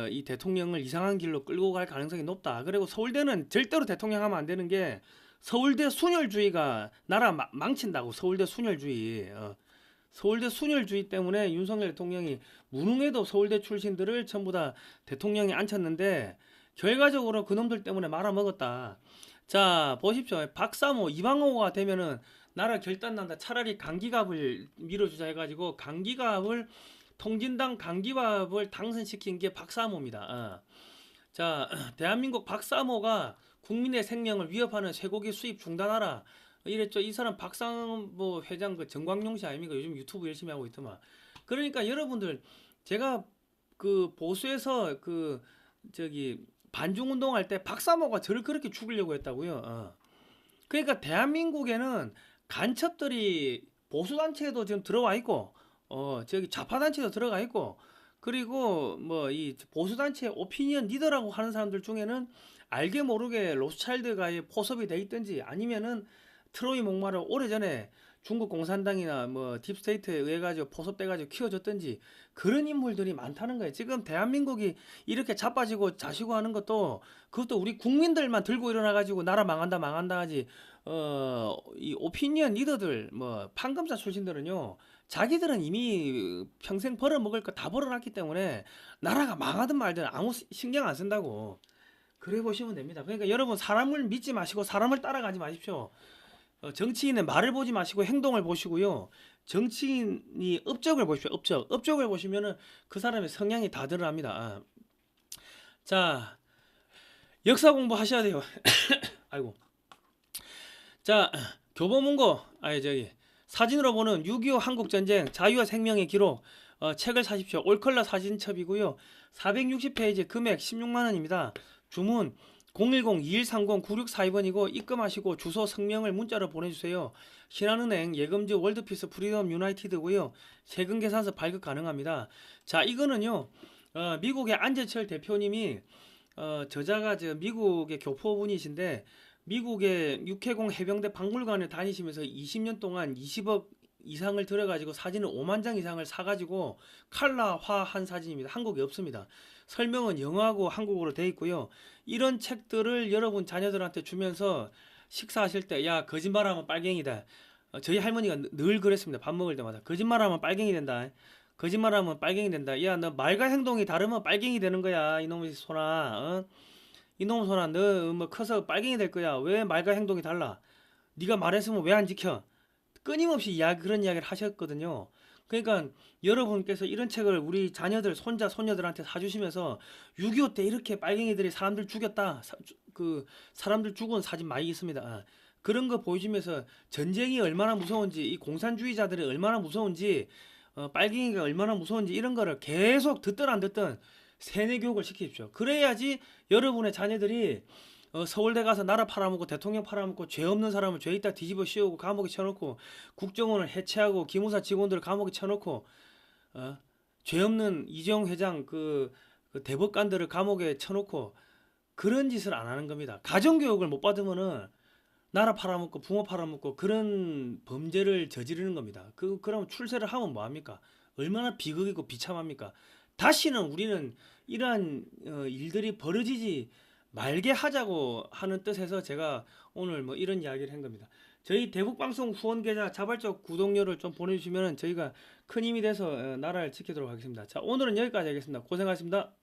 이 대통령을 이상한 길로 끌고 갈 가능성이 높다. 그리고 서울대는 절대로 대통령 하면 안 되는 게 서울대 순혈주의가 나라 망친다고. 서울대 순혈주의. 서울대 순혈주의 때문에 윤석열 대통령이 무능해도 서울대 출신들을 전부 다 대통령에 앉혔는데 결과적으로 그놈들 때문에 말아먹었다. 자 보십시오. 박사모 이방호가 되면은 나라 결단난다. 차라리 강기갑을 밀어주자 해가지고 강기갑을 통진당 강기갑을 당선시킨 게 박사모입니다. 자 대한민국 박사모가 국민의 생명을 위협하는 쇠고기 수입 중단하라 이랬죠. 이 사람 박사모 회장 그 정광용 씨 아닙니까? 요즘 유튜브 열심히 하고 있더만. 그러니까 여러분들 제가 그 보수에서 그 저기 반중운동 할 때 박사모가 저를 그렇게 죽이려고 했다고요. 그러니까 대한민국에는 간첩들이 보수단체에도 지금 들어와 있고 저기 좌파단체도 들어가 있고 그리고 뭐 이 보수단체 오피니언 리더라고 하는 사람들 중에는 알게 모르게 로스차일드가에 포섭이 돼 있든지 아니면은 트로이 목마를 오래전에 중국 공산당이나 뭐 딥스테이트에 의해 가지고 포섭돼 가지고 키워줬든지 그런 인물들이 많다는 거예요. 지금 대한민국이 이렇게 자빠지고 자시고 하는 것도 그것도 우리 국민들만 들고 일어나 가지고 나라 망한다 망한다 하지. 이 오피니언 리더들 뭐 판검사 출신들은요. 자기들은 이미 평생 벌어먹을 거 다 벌어놨기 때문에 나라가 망하든 말든 아무 신경 안 쓴다고. 그래 보시면 됩니다. 그러니까 여러분 사람을 믿지 마시고 사람을 따라가지 마십시오. 정치인의 말을 보지 마시고 행동을 보시고요. 정치인이 업적을 보십시오. 업적을 보시면은 그 사람의 성향이 다 드러납니다. 자, 역사 공부하셔야 돼요. 아이고. 자, 교보문고 저기 사진으로 보는 6.25 한국전쟁 자유와 생명의 기록 책을 사십시오. 올컬러 사진첩이고요. 460페이지 금액 16만 원입니다. 주문 010-2130-9642번이고 입금하시고 주소 성명을 문자로 보내주세요. 신한은행 예금지 월드피스 프리덤 유나이티드고요. 세금계산서 발급 가능합니다. 자 이거는요 미국의 안재철 대표님이 저자가 미국의 교포분이신데 미국의 육해공 해병대 박물관을 다니시면서 20년 동안 20억 이상을 들여가지고 사진을 5만 장 이상을 사가지고 칼라화한 사진입니다. 한국에 없습니다. 설명은 영어하고 한국어로 돼 있고요. 이런 책들을 여러분 자녀들한테 주면서 식사하실 때 야 거짓말하면 빨갱이다. 저희 할머니가 늘 그랬습니다. 밥 먹을 때마다 거짓말하면 빨갱이 된다. 거짓말하면 빨갱이 된다. 야 너 말과 행동이 다르면 빨갱이 되는 거야. 이놈의 소나. 이놈 소나 너 뭐 커서 빨갱이 될 거야. 왜 말과 행동이 달라? 네가 말했으면 왜 안 지켜? 끊임없이 그런 이야기를 하셨거든요. 그러니까 여러분께서 이런 책을 우리 자녀들, 손자, 손녀들한테 사주시면서 6.25 때 이렇게 빨갱이들이 사람들 죽였다. 사람들 죽은 사진 많이 있습니다. 그런 거 보여주면서 전쟁이 얼마나 무서운지, 이 공산주의자들이 얼마나 무서운지, 빨갱이가 얼마나 무서운지 이런 거를 계속 듣든 안 듣든 세뇌 교육을 시키십시오. 그래야지 여러분의 자녀들이 서울대 가서 나라 팔아먹고 대통령 팔아먹고 죄 없는 사람을 죄 있다 뒤집어 씌우고 감옥에 쳐놓고 국정원을 해체하고 기무사 직원들을 감옥에 쳐놓고 어? 죄 없는 이재용 회장 그 대법관들을 감옥에 쳐놓고 그런 짓을 안 하는 겁니다. 가정교육을 못 받으면은 나라 팔아먹고 부모 팔아먹고 그런 범죄를 저지르는 겁니다. 그럼 출세를 하면 뭐 합니까? 얼마나 비극이고 비참합니까? 다시는 우리는 이러한 일들이 벌어지지 말게 하자고 하는 뜻에서 제가 오늘 뭐 이런 이야기를 한 겁니다. 저희 대북방송 후원 계좌 자발적 구독료를 좀 보내주시면 저희가 큰 힘이 돼서 나라를 지키도록 하겠습니다. 자, 오늘은 여기까지 하겠습니다. 고생하셨습니다.